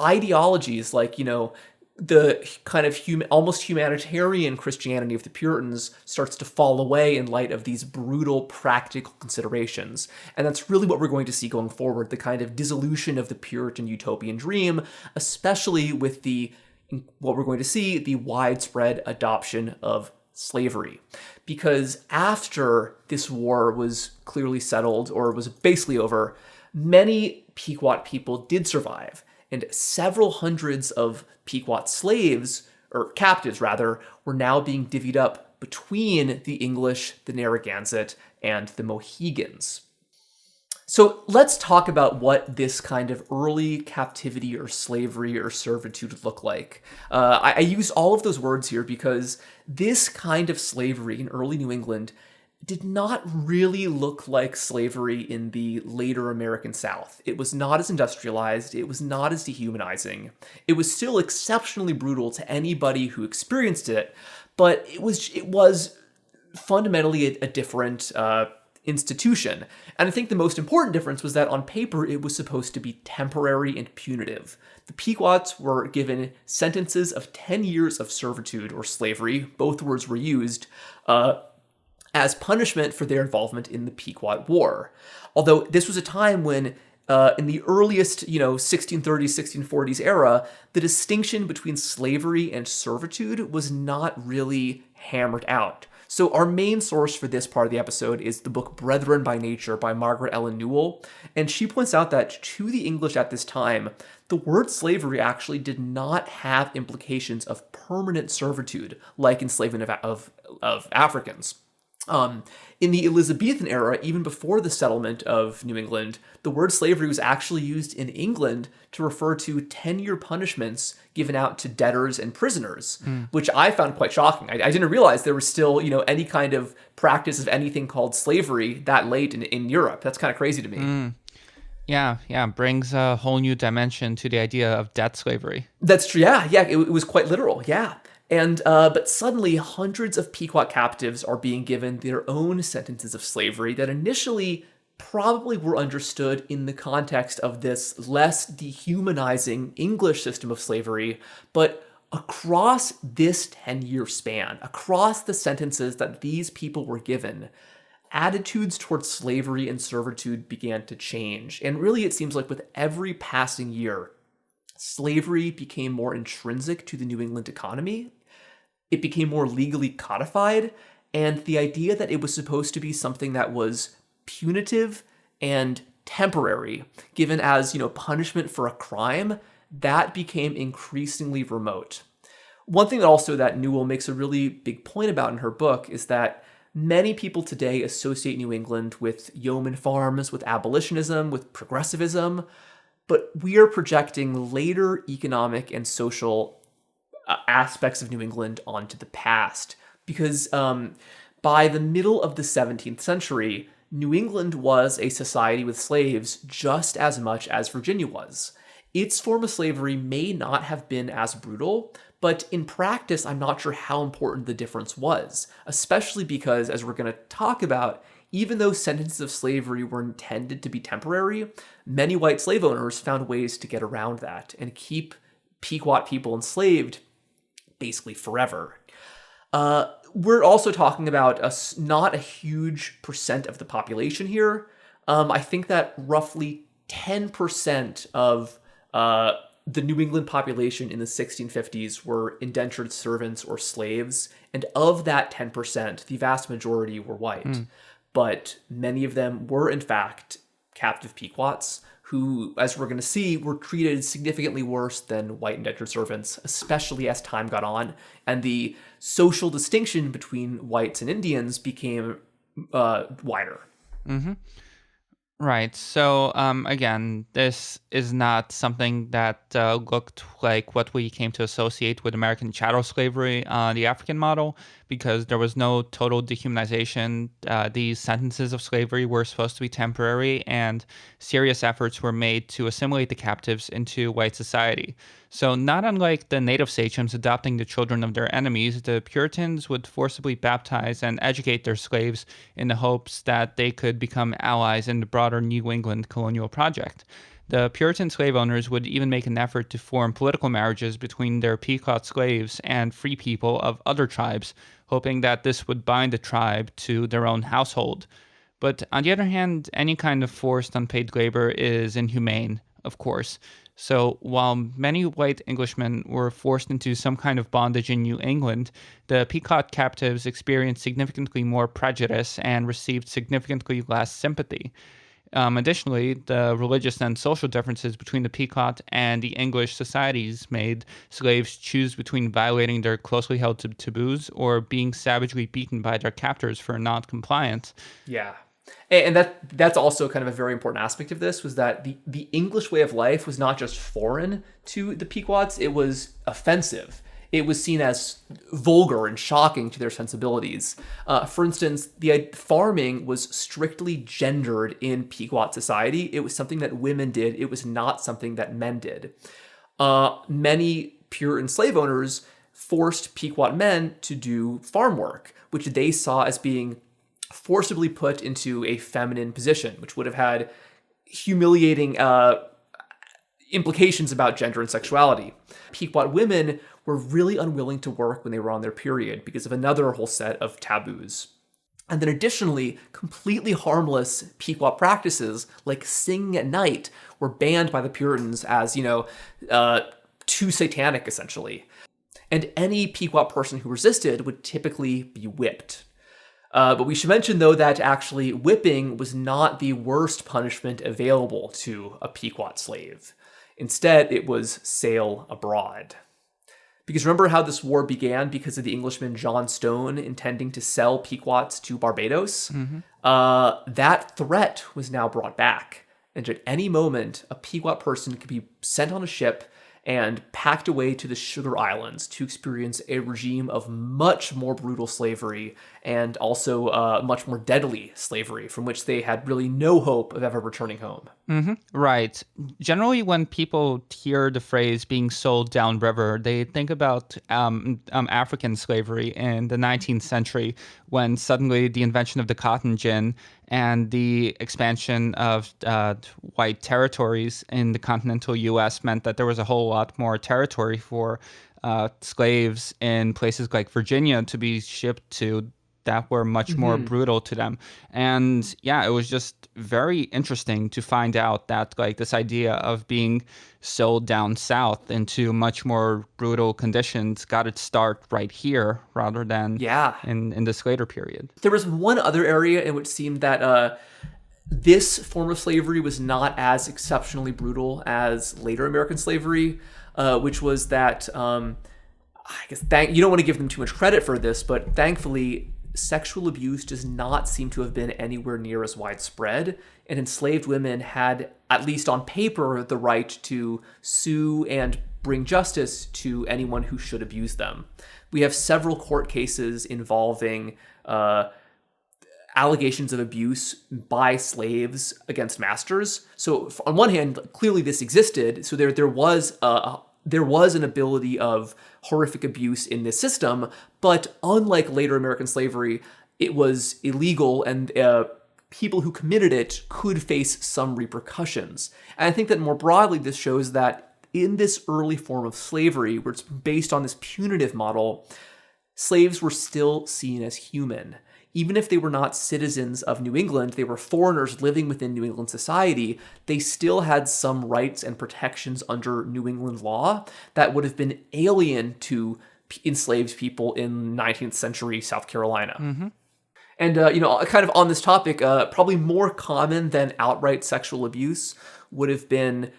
ideologies the kind of almost humanitarian Christianity of the Puritans starts to fall away in light of these brutal practical considerations. And that's really what we're going to see going forward, the kind of dissolution of the Puritan utopian dream, especially with what we're going to see, the widespread adoption of slavery. Because after this war was clearly settled, or was basically over, many Pequot people did survive. And several hundreds of Pequot slaves, or captives rather, were now being divvied up between the English, the Narragansett, and the Mohegans. So let's talk about what this kind of early captivity or slavery or servitude looked like. I use all of those words here because this kind of slavery in early New England did not really look like slavery in the later American South. It was not as industrialized, it was not as dehumanizing. It was still exceptionally brutal to anybody who experienced it, but it was fundamentally a different institution. And I think the most important difference was that on paper it was supposed to be temporary and punitive. The Pequots were given sentences of 10 years of servitude or slavery, both words were used, as punishment for their involvement in the Pequot War. Although this was a time when, in the earliest, 1630s, 1640s era, the distinction between slavery and servitude was not really hammered out. So our main source for this part of the episode is the book Brethren by Nature by Margaret Ellen Newell, and she points out that to the English at this time, the word slavery actually did not have implications of permanent servitude like enslavement of Africans. In the Elizabethan era, even before the settlement of New England, the word slavery was actually used in England to refer to 10-year punishments given out to debtors and prisoners, which I found quite shocking. I didn't realize there was still, any kind of practice of anything called slavery that late in Europe. That's kind of crazy to me. Yeah, brings a whole new dimension to the idea of debt slavery. That's true. Yeah, it was quite literal. Yeah. And but suddenly, hundreds of Pequot captives are being given their own sentences of slavery that initially probably were understood in the context of this less dehumanizing English system of slavery, but across this 10-year span, across the sentences that these people were given, attitudes towards slavery and servitude began to change. And really, it seems like with every passing year, slavery became more intrinsic to the New England economy. It became more legally codified, and the idea that it was supposed to be something that was punitive and temporary, given as, punishment for a crime, that became increasingly remote. One thing also that Newell makes a really big point about in her book is that many people today associate New England with yeoman farms, with abolitionism, with progressivism, but we are projecting later economic and social aspects of New England onto the past. Because by the middle of the 17th century, New England was a society with slaves just as much as Virginia was. Its form of slavery may not have been as brutal, but in practice, I'm not sure how important the difference was, especially because, as we're going to talk about, even though sentences of slavery were intended to be temporary, many white slave owners found ways to get around that and keep Pequot people enslaved basically forever. We're also talking about not a huge percent of the population here. I think that roughly 10% of the New England population in the 1650s were indentured servants or slaves, and of that 10%, the vast majority were white. But many of them were, in fact, captive Pequots, who, as we're going to see, were treated significantly worse than white indentured servants, especially as time got on, and the social distinction between whites and Indians became wider. Right. So, again, this is not something that looked like what we came to associate with American chattel slavery, the African model, because there was no total dehumanization. These sentences of slavery were supposed to be temporary, and serious efforts were made to assimilate the captives into white society. So, not unlike the native sachems adopting the children of their enemies, the Puritans would forcibly baptize and educate their slaves in the hopes that they could become allies in the broader New England colonial project. The Puritan slave owners would even make an effort to form political marriages between their Pequot slaves and free people of other tribes, hoping that this would bind the tribe to their own household. But on the other hand, any kind of forced unpaid labor is inhumane, of course. So while many white Englishmen were forced into some kind of bondage in New England, the Pequot captives experienced significantly more prejudice and received significantly less sympathy. Additionally, the religious and social differences between the Pequot and the English societies made slaves choose between violating their closely held taboos or being savagely beaten by their captors for non-compliance. Yeah. And that's also kind of a very important aspect of this, was that the English way of life was not just foreign to the Pequots, it was offensive. It was seen as vulgar and shocking to their sensibilities. For instance, the farming was strictly gendered in Pequot society. It was something that women did. It was not something that men did. Many Puritan slave owners forced Pequot men to do farm work, which they saw as being forcibly put into a feminine position, which would have had humiliating implications about gender and sexuality. Pequot women were really unwilling to work when they were on their period because of another whole set of taboos. And then additionally, completely harmless Pequot practices like singing at night were banned by the Puritans as, too satanic, essentially. And any Pequot person who resisted would typically be whipped. But we should mention, though, that actually whipping was not the worst punishment available to a Pequot slave. Instead, it was sail abroad. Because remember how this war began because of the Englishman John Stone intending to sell Pequots to Barbados? That threat was now brought back. And at any moment, a Pequot person could be sent on a ship and packed away to the Sugar Islands to experience a regime of much more brutal slavery and also much more deadly slavery from which they had really no hope of ever returning home. Right. Generally, when people hear the phrase being sold downriver, they think about African slavery in the 19th century, when suddenly the invention of the cotton gin and the expansion of white territories in the continental U.S. meant that there was a whole lot more territory for slaves in places like Virginia to be shipped to that were much more brutal to them. And yeah, it was just very interesting to find out that like this idea of being sold down south into much more brutal conditions got its start right here rather than in this later period. There was one other area in which seemed that this form of slavery was not as exceptionally brutal as later American slavery, which was that, I guess you don't want to give them too much credit for this, but thankfully sexual abuse does not seem to have been anywhere near as widespread, and enslaved women had, at least on paper, the right to sue and bring justice to anyone who should abuse them. We have several court cases involving allegations of abuse by slaves against masters. So on one hand, clearly this existed. So there was an ability of horrific abuse in this system, but unlike later American slavery, it was illegal, and people who committed it could face some repercussions. And I think that more broadly, this shows that in this early form of slavery, where it's based on this punitive model, slaves were still seen as human. Even if they were not citizens of New England, they were foreigners living within New England society, they still had some rights and protections under New England law that would have been alien to enslaved people in 19th century South Carolina. And, kind of on this topic, probably more common than outright sexual abuse would have been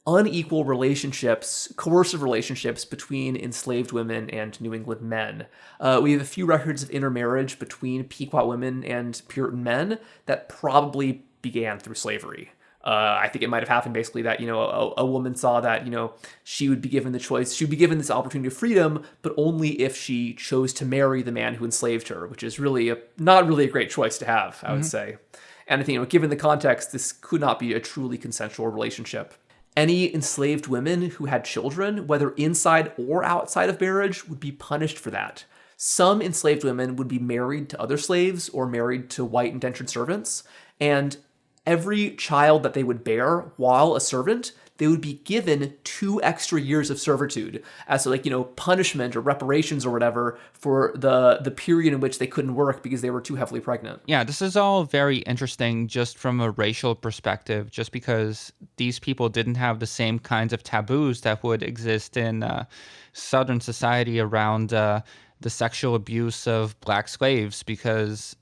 unequal relationships, coercive relationships between enslaved women and New England men. We have a few records of intermarriage between Pequot women and Puritan men that probably began through slavery. I think it might have happened basically that, a woman saw that, she would be given the choice, she would be given this opportunity of freedom, but only if she chose to marry the man who enslaved her, which is really not really a great choice to have, I would say. And I think, given the context, this could not be a truly consensual relationship. Any enslaved women who had children, whether inside or outside of marriage, would be punished for that. Some enslaved women would be married to other slaves or married to white indentured servants, and every child that they would bear while a servant, they would be given 2 extra years of servitude as punishment or reparations or whatever for the period in which they couldn't work because they were too heavily pregnant. Yeah, this is all very interesting just from a racial perspective, just because these people didn't have the same kinds of taboos that would exist in Southern society around the sexual abuse of black slaves, because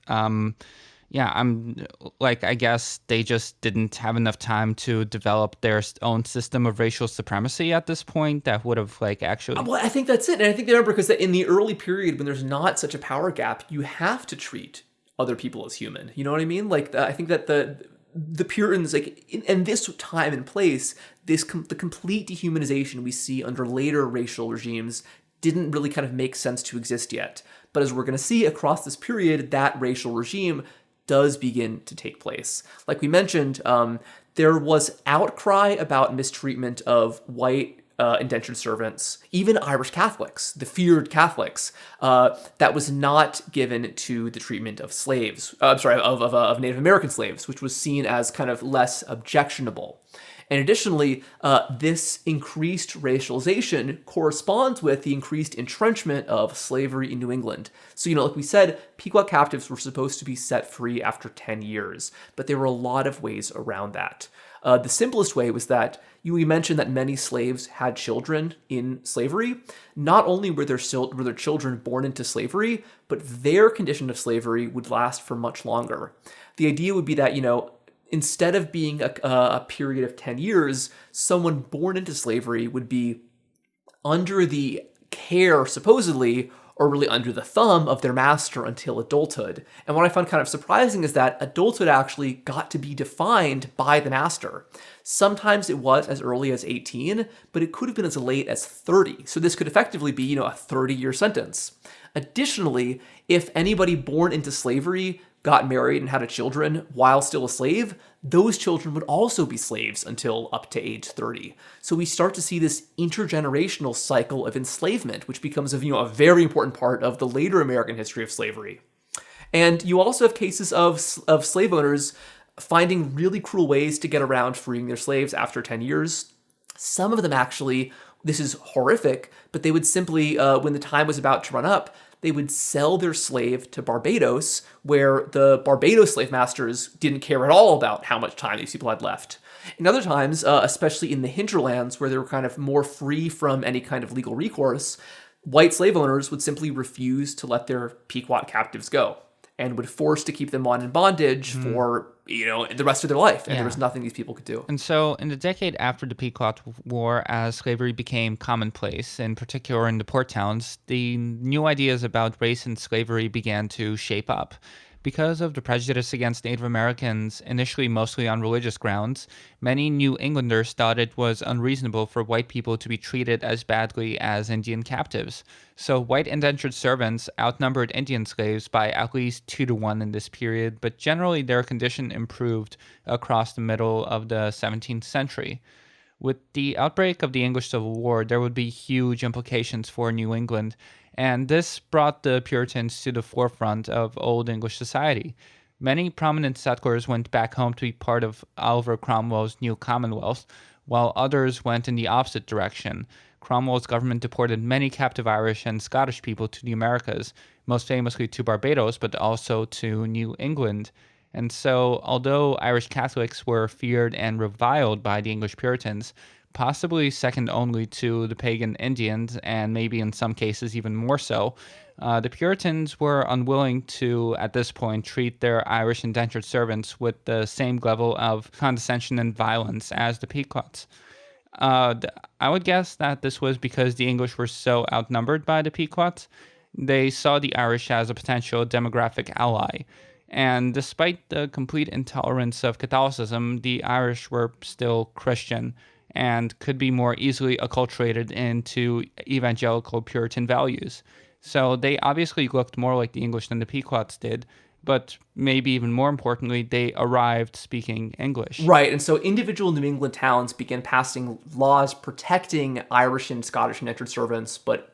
I guess they just didn't have enough time to develop their own system of racial supremacy at this point that would have actually... Well, I think that's it. And I think they remember because in the early period when there's not such a power gap, you have to treat other people as human. You know what I mean? I think that the Puritans, in this time and place, the complete dehumanization we see under later racial regimes didn't really kind of make sense to exist yet. But as we're going to see across this period, that racial regime does begin to take place. Like we mentioned, there was outcry about mistreatment of white indentured servants, even Irish Catholics, the feared Catholics, that was not given to the treatment of slaves, of Native American slaves, which was seen as kind of less objectionable. And additionally, this increased racialization corresponds with the increased entrenchment of slavery in New England. So, like we said, Pequot captives were supposed to be set free after 10 years, but there were a lot of ways around that. The simplest way was that we mentioned that many slaves had children in slavery. Not only were their children born into slavery, but their condition of slavery would last for much longer. The idea would be that, instead of being a period of 10 years, someone born into slavery would be under the care, supposedly, or really under the thumb of their master until adulthood. And what I found kind of surprising is that adulthood actually got to be defined by the master. Sometimes it was as early as 18, but it could have been as late as 30. So this could effectively be, a 30-year sentence. Additionally, if anybody born into slavery got married and had children while still a slave, those children would also be slaves until up to age 30. So we start to see this intergenerational cycle of enslavement, which becomes a very important part of the later American history of slavery. And you also have cases of slave owners finding really cruel ways to get around freeing their slaves after 10 years. Some of them actually, this is horrific, but they would simply, when the time was about to run up, they would sell their slave to Barbados, where the Barbados slave masters didn't care at all about how much time these people had left. And other times, especially in the hinterlands, where they were kind of more free from any kind of legal recourse, white slave owners would simply refuse to let their Pequot captives go and would force to keep them on in bondage for, the rest of their life. And there was nothing these people could do. And so in the decade after the Pequot War, as slavery became commonplace, in particular in the port towns, the new ideas about race and slavery began to shape up. Because of the prejudice against Native Americans, initially mostly on religious grounds, many New Englanders thought it was unreasonable for white people to be treated as badly as Indian captives. So white indentured servants outnumbered Indian slaves by at least 2-to-1 in this period, but generally their condition improved across the middle of the 17th century. With the outbreak of the English Civil War, there would be huge implications for New England, and this brought the Puritans to the forefront of Old English society. Many prominent settlers went back home to be part of Oliver Cromwell's new Commonwealth, while others went in the opposite direction. Cromwell's government deported many captive Irish and Scottish people to the Americas, most famously to Barbados, but also to New England. And so, although Irish Catholics were feared and reviled by the English Puritans, possibly second only to the pagan Indians, and maybe in some cases even more so, the Puritans were unwilling to, at this point, treat their Irish indentured servants with the same level of condescension and violence as the Pequots. I would guess that this was because the English were so outnumbered by the Pequots. They saw the Irish as a potential demographic ally. And despite the complete intolerance of Catholicism, the Irish were still Christian and could be more easily acculturated into evangelical Puritan values. So they obviously looked more like the English than the Pequots did, but maybe even more importantly, they arrived speaking English. Right, and so individual New England towns began passing laws protecting Irish and Scottish indentured servants, but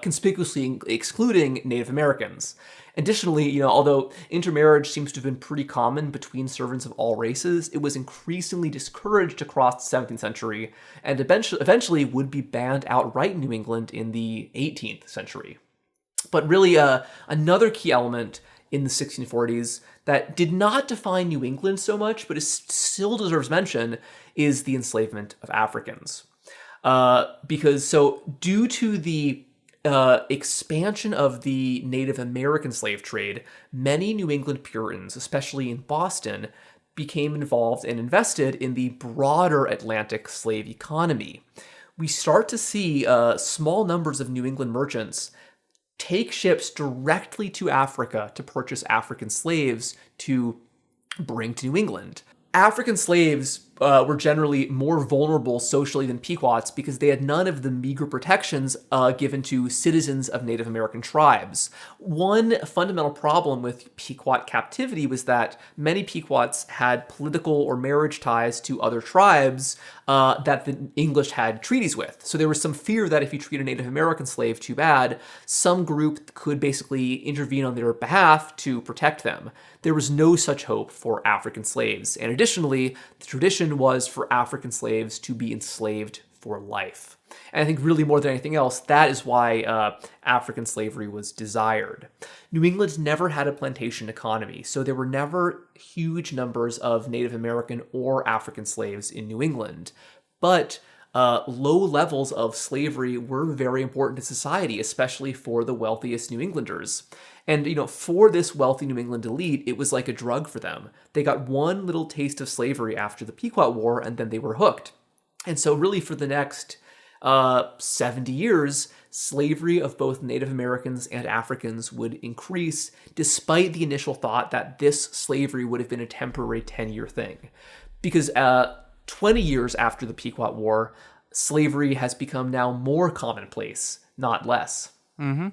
conspicuously excluding Native Americans. Additionally, although intermarriage seems to have been pretty common between servants of all races, it was increasingly discouraged across the 17th century and eventually would be banned outright in New England in the 18th century. But really, another key element in the 1640s that did not define New England so much, but still deserves mention, is the enslavement of Africans. Due to the expansion of the Native American slave trade, many New England Puritans, especially in Boston, became involved and invested in the broader Atlantic slave economy. We start to see small numbers of New England merchants take ships directly to Africa to purchase African slaves to bring to New England. African slaves were generally more vulnerable socially than Pequots because they had none of the meager protections given to citizens of Native American tribes. One fundamental problem with Pequot captivity was that many Pequots had political or marriage ties to other tribes that the English had treaties with. So there was some fear that if you treat a Native American slave too bad, some group could basically intervene on their behalf to protect them. There was no such hope for African slaves. And additionally, the tradition was for African slaves to be enslaved for life. And I think really more than anything else, that is why African slavery was desired. New England never had a plantation economy, so there were never huge numbers of Native American or African slaves in New England. But low levels of slavery were very important to society, especially for the wealthiest New Englanders. And, for this wealthy New England elite, it was like a drug for them. They got one little taste of slavery after the Pequot War, and then they were hooked. And so really for the next 70 years, slavery of both Native Americans and Africans would increase, despite the initial thought that this slavery would have been a temporary 10-year thing. Because 20 years after the Pequot War, slavery has become now more commonplace, not less. Mm-hmm.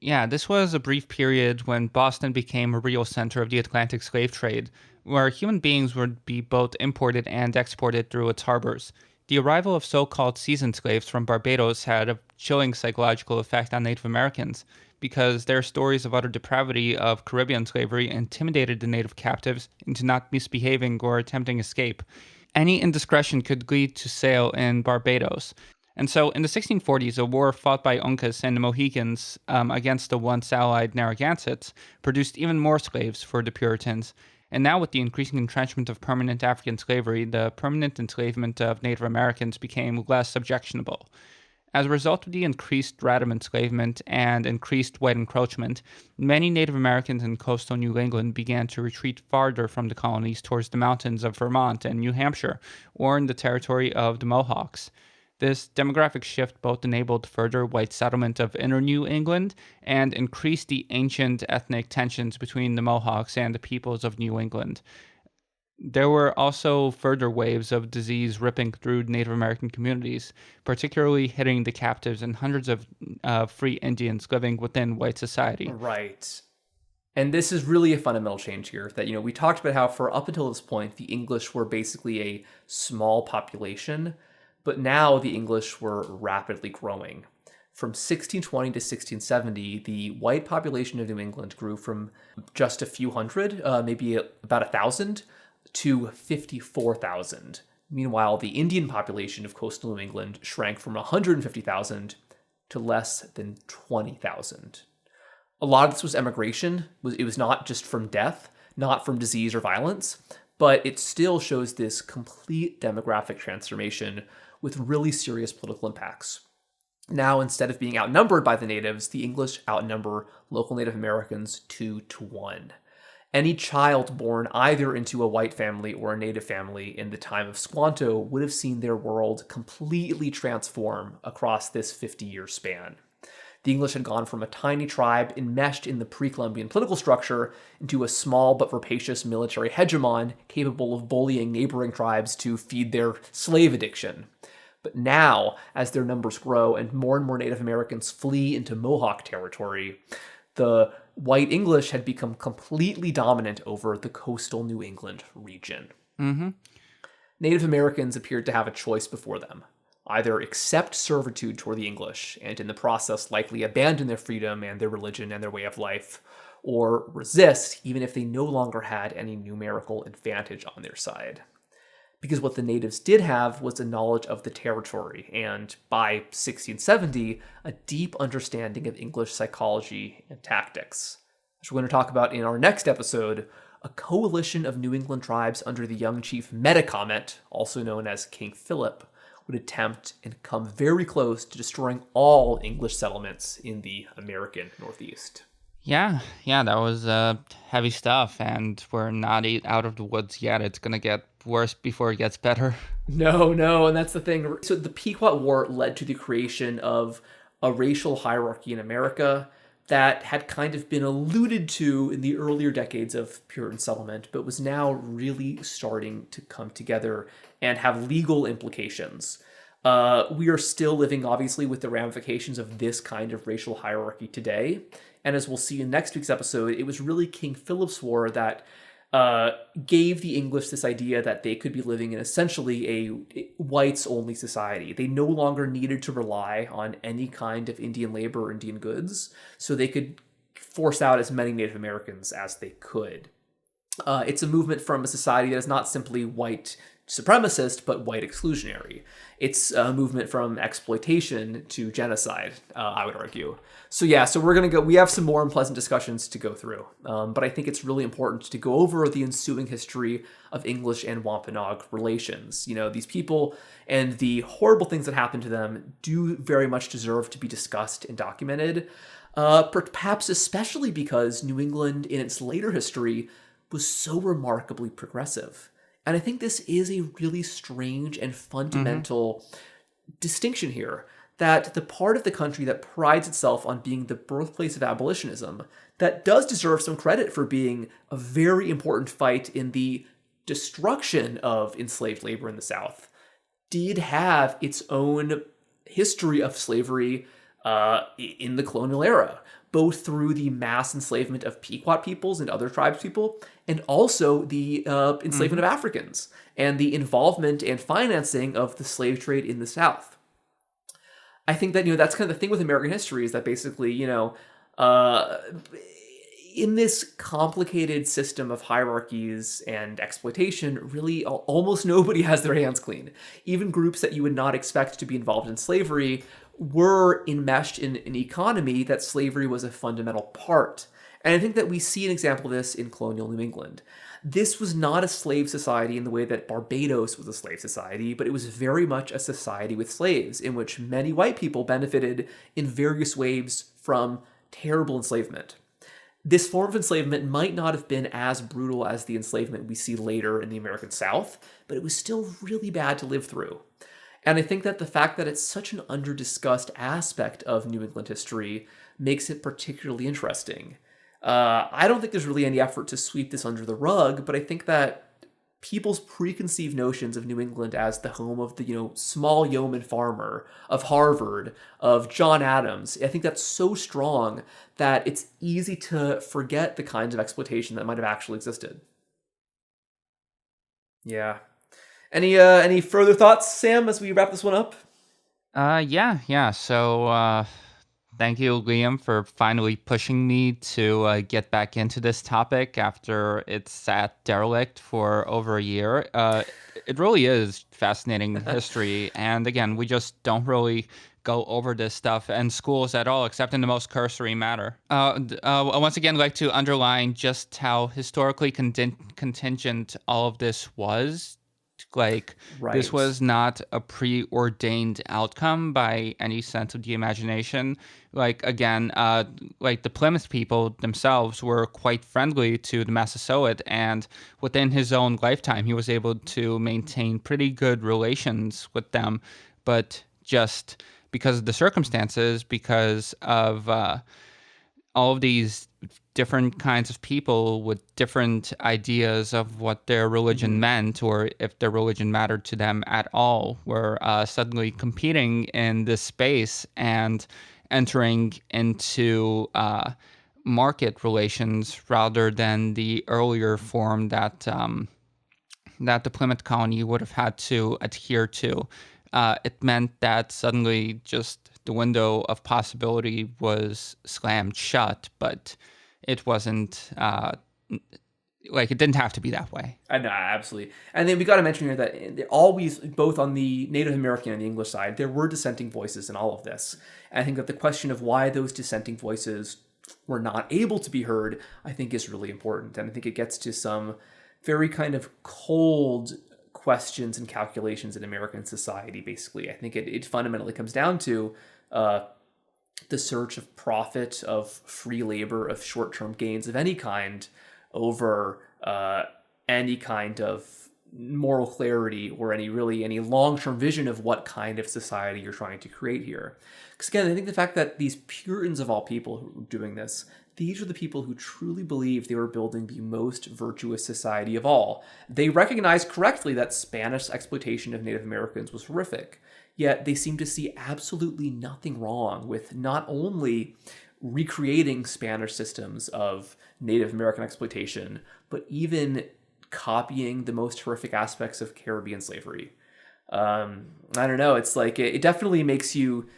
Yeah, this was a brief period when Boston became a real center of the Atlantic slave trade, where human beings would be both imported and exported through its harbors. The arrival of so-called seasoned slaves from Barbados had a chilling psychological effect on Native Americans, because their stories of utter depravity of Caribbean slavery intimidated the native captives into not misbehaving or attempting escape. Any indiscretion could lead to sale in Barbados. And so in the 1640s, a war fought by Uncas and the Mohegans against the once allied Narragansetts produced even more slaves for the Puritans. And now with the increasing entrenchment of permanent African slavery, the permanent enslavement of Native Americans became less objectionable. As a result of the increased random enslavement and increased white encroachment, many Native Americans in coastal New England began to retreat farther from the colonies towards the mountains of Vermont and New Hampshire, or in the territory of the Mohawks. This demographic shift both enabled further white settlement of inner New England and increased the ancient ethnic tensions between the Mohawks and the peoples of New England. There were also further waves of disease ripping through Native American communities, particularly hitting the captives and hundreds of free Indians living within white society. Right. And this is really a fundamental change here that, we talked about how for up until this point, the English were basically a small population, but now the English were rapidly growing. From 1620 to 1670, the white population of New England grew from just a few hundred, maybe about 1,000, to 54,000. Meanwhile, the Indian population of coastal New England shrank from 150,000 to less than 20,000. A lot of this was emigration. It was not just from death, not from disease or violence, but it still shows this complete demographic transformation with really serious political impacts. Now, instead of being outnumbered by the natives, the English outnumber local Native Americans 2-1. Any child born either into a white family or a native family in the time of Squanto would have seen their world completely transform across this 50-year span. The English had gone from a tiny tribe enmeshed in the pre-Columbian political structure into a small but rapacious military hegemon capable of bullying neighboring tribes to feed their slave addiction. But now, as their numbers grow and more Native Americans flee into Mohawk territory, the white English had become completely dominant over the coastal New England region. Mm-hmm. Native Americans appeared to have a choice before them. Either accept servitude toward the English and in the process likely abandon their freedom and their religion and their way of life, or resist even if they no longer had any numerical advantage on their side. Because what the natives did have was a knowledge of the territory, and by 1670, a deep understanding of English psychology and tactics. As we're going to talk about in our next episode, a coalition of New England tribes under the young chief Metacomet, also known as King Philip, would attempt and come very close to destroying all English settlements in the American Northeast. Yeah, that was heavy stuff, and we're not out of the woods yet. It's going to get worse before it gets better. No, and that's the thing. So the Pequot War led to the creation of a racial hierarchy in America that had kind of been alluded to in the earlier decades of Puritan settlement, but was now really starting to come together and have legal implications. We are still living, obviously, with the ramifications of this kind of racial hierarchy today. And as we'll see in next week's episode, it was really King Philip's War that gave the English this idea that they could be living in essentially a whites-only society. They no longer needed to rely on any kind of Indian labor or Indian goods, so they could force out as many Native Americans as they could. It's a movement from a society that is not simply white supremacist, but white exclusionary. It's a movement from exploitation to genocide, I would argue. So we're going to we have some more unpleasant discussions to go through. But I think it's really important to go over the ensuing history of English and Wampanoag relations. These people and the horrible things that happened to them do very much deserve to be discussed and documented. Perhaps especially because New England in its later history was so remarkably progressive. And I think this is a really strange and fundamental distinction here, that the part of the country that prides itself on being the birthplace of abolitionism, that does deserve some credit for being a very important fight in the destruction of enslaved labor in the South, did have its own history of slavery in the colonial era, both through the mass enslavement of Pequot peoples and other tribes people, and also the enslavement of Africans, and the involvement and financing of the slave trade in the South. I think that, that's kind of the thing with American history, is that basically, in this complicated system of hierarchies and exploitation, really almost nobody has their hands clean. Even groups that you would not expect to be involved in slavery were enmeshed in an economy that slavery was a fundamental part. And I think that we see an example of this in colonial New England. This was not a slave society in the way that Barbados was a slave society, but it was very much a society with slaves, in which many white people benefited in various ways from terrible enslavement. This form of enslavement might not have been as brutal as the enslavement we see later in the American South, but it was still really bad to live through. And I think that the fact that it's such an under-discussed aspect of New England history makes it particularly interesting. I don't think there's really any effort to sweep this under the rug, but I think that people's preconceived notions of New England as the home of the, small yeoman farmer, of Harvard, of John Adams, I think that's so strong that it's easy to forget the kinds of exploitation that might have actually existed. Yeah. Any further thoughts, Sam, as we wrap this one up? Yeah. So, thank you, Liam, for finally pushing me to get back into this topic after it sat derelict for over a year. It really is fascinating history. And again, we just don't really go over this stuff in schools at all, except in the most cursory matter. I once again like to underline just how historically contingent all of this was. Like, right. This was not a preordained outcome by any sense of the imagination. Again, the Plymouth people themselves were quite friendly to the Massasoit, and within his own lifetime, he was able to maintain pretty good relations with them. But just because of the circumstances, because of all of these different kinds of people with different ideas of what their religion meant, or if their religion mattered to them at all, were suddenly competing in this space and entering into market relations rather than the earlier form that the Plymouth colony would have had to adhere to. It meant that suddenly just the window of possibility was slammed shut, but it wasn't it didn't have to be that way. No, absolutely. And then we got to mention here that always, both on the Native American and the English side, there were dissenting voices in all of this. And I think that the question of why those dissenting voices were not able to be heard, I think is really important. And I think it gets to some very kind of cold questions and calculations in American society, basically. I think it fundamentally comes down to the search of profit, of free labor, of short-term gains of any kind over any kind of moral clarity or any long-term vision of what kind of society you're trying to create here. Because again, I think the fact that these Puritans of all people who were doing this, these are the people who truly believed they were building the most virtuous society of all. They recognized correctly that Spanish exploitation of Native Americans was horrific. Yet they seem to see absolutely nothing wrong with not only recreating Spanish systems of Native American exploitation, but even copying the most horrific aspects of Caribbean slavery. I don't know. It's like it definitely makes you.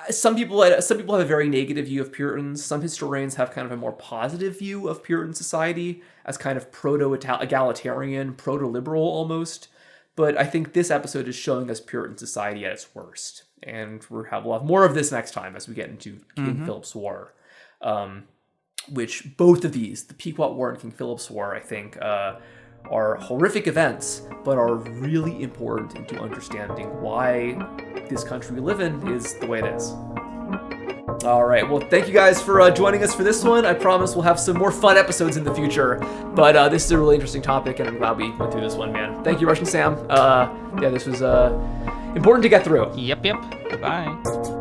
Some people have a very negative view of Puritans. Some historians have kind of a more positive view of Puritan society as kind of proto-egalitarian, proto-liberal almost. But I think this episode is showing us Puritan society at its worst. And we'll have more of this next time as we get into King Philip's War. Which both of these, the Pequot War and King Philip's War, I think, are horrific events, but are really important into understanding why this country we live in is the way it is. All right, well, thank you guys for joining us for this one. I promise we'll have some more fun episodes in the future, but this is a really interesting topic, and I'm glad we went through this one, man. Thank you, Russian Sam. This was Important to get through. Yep. Bye.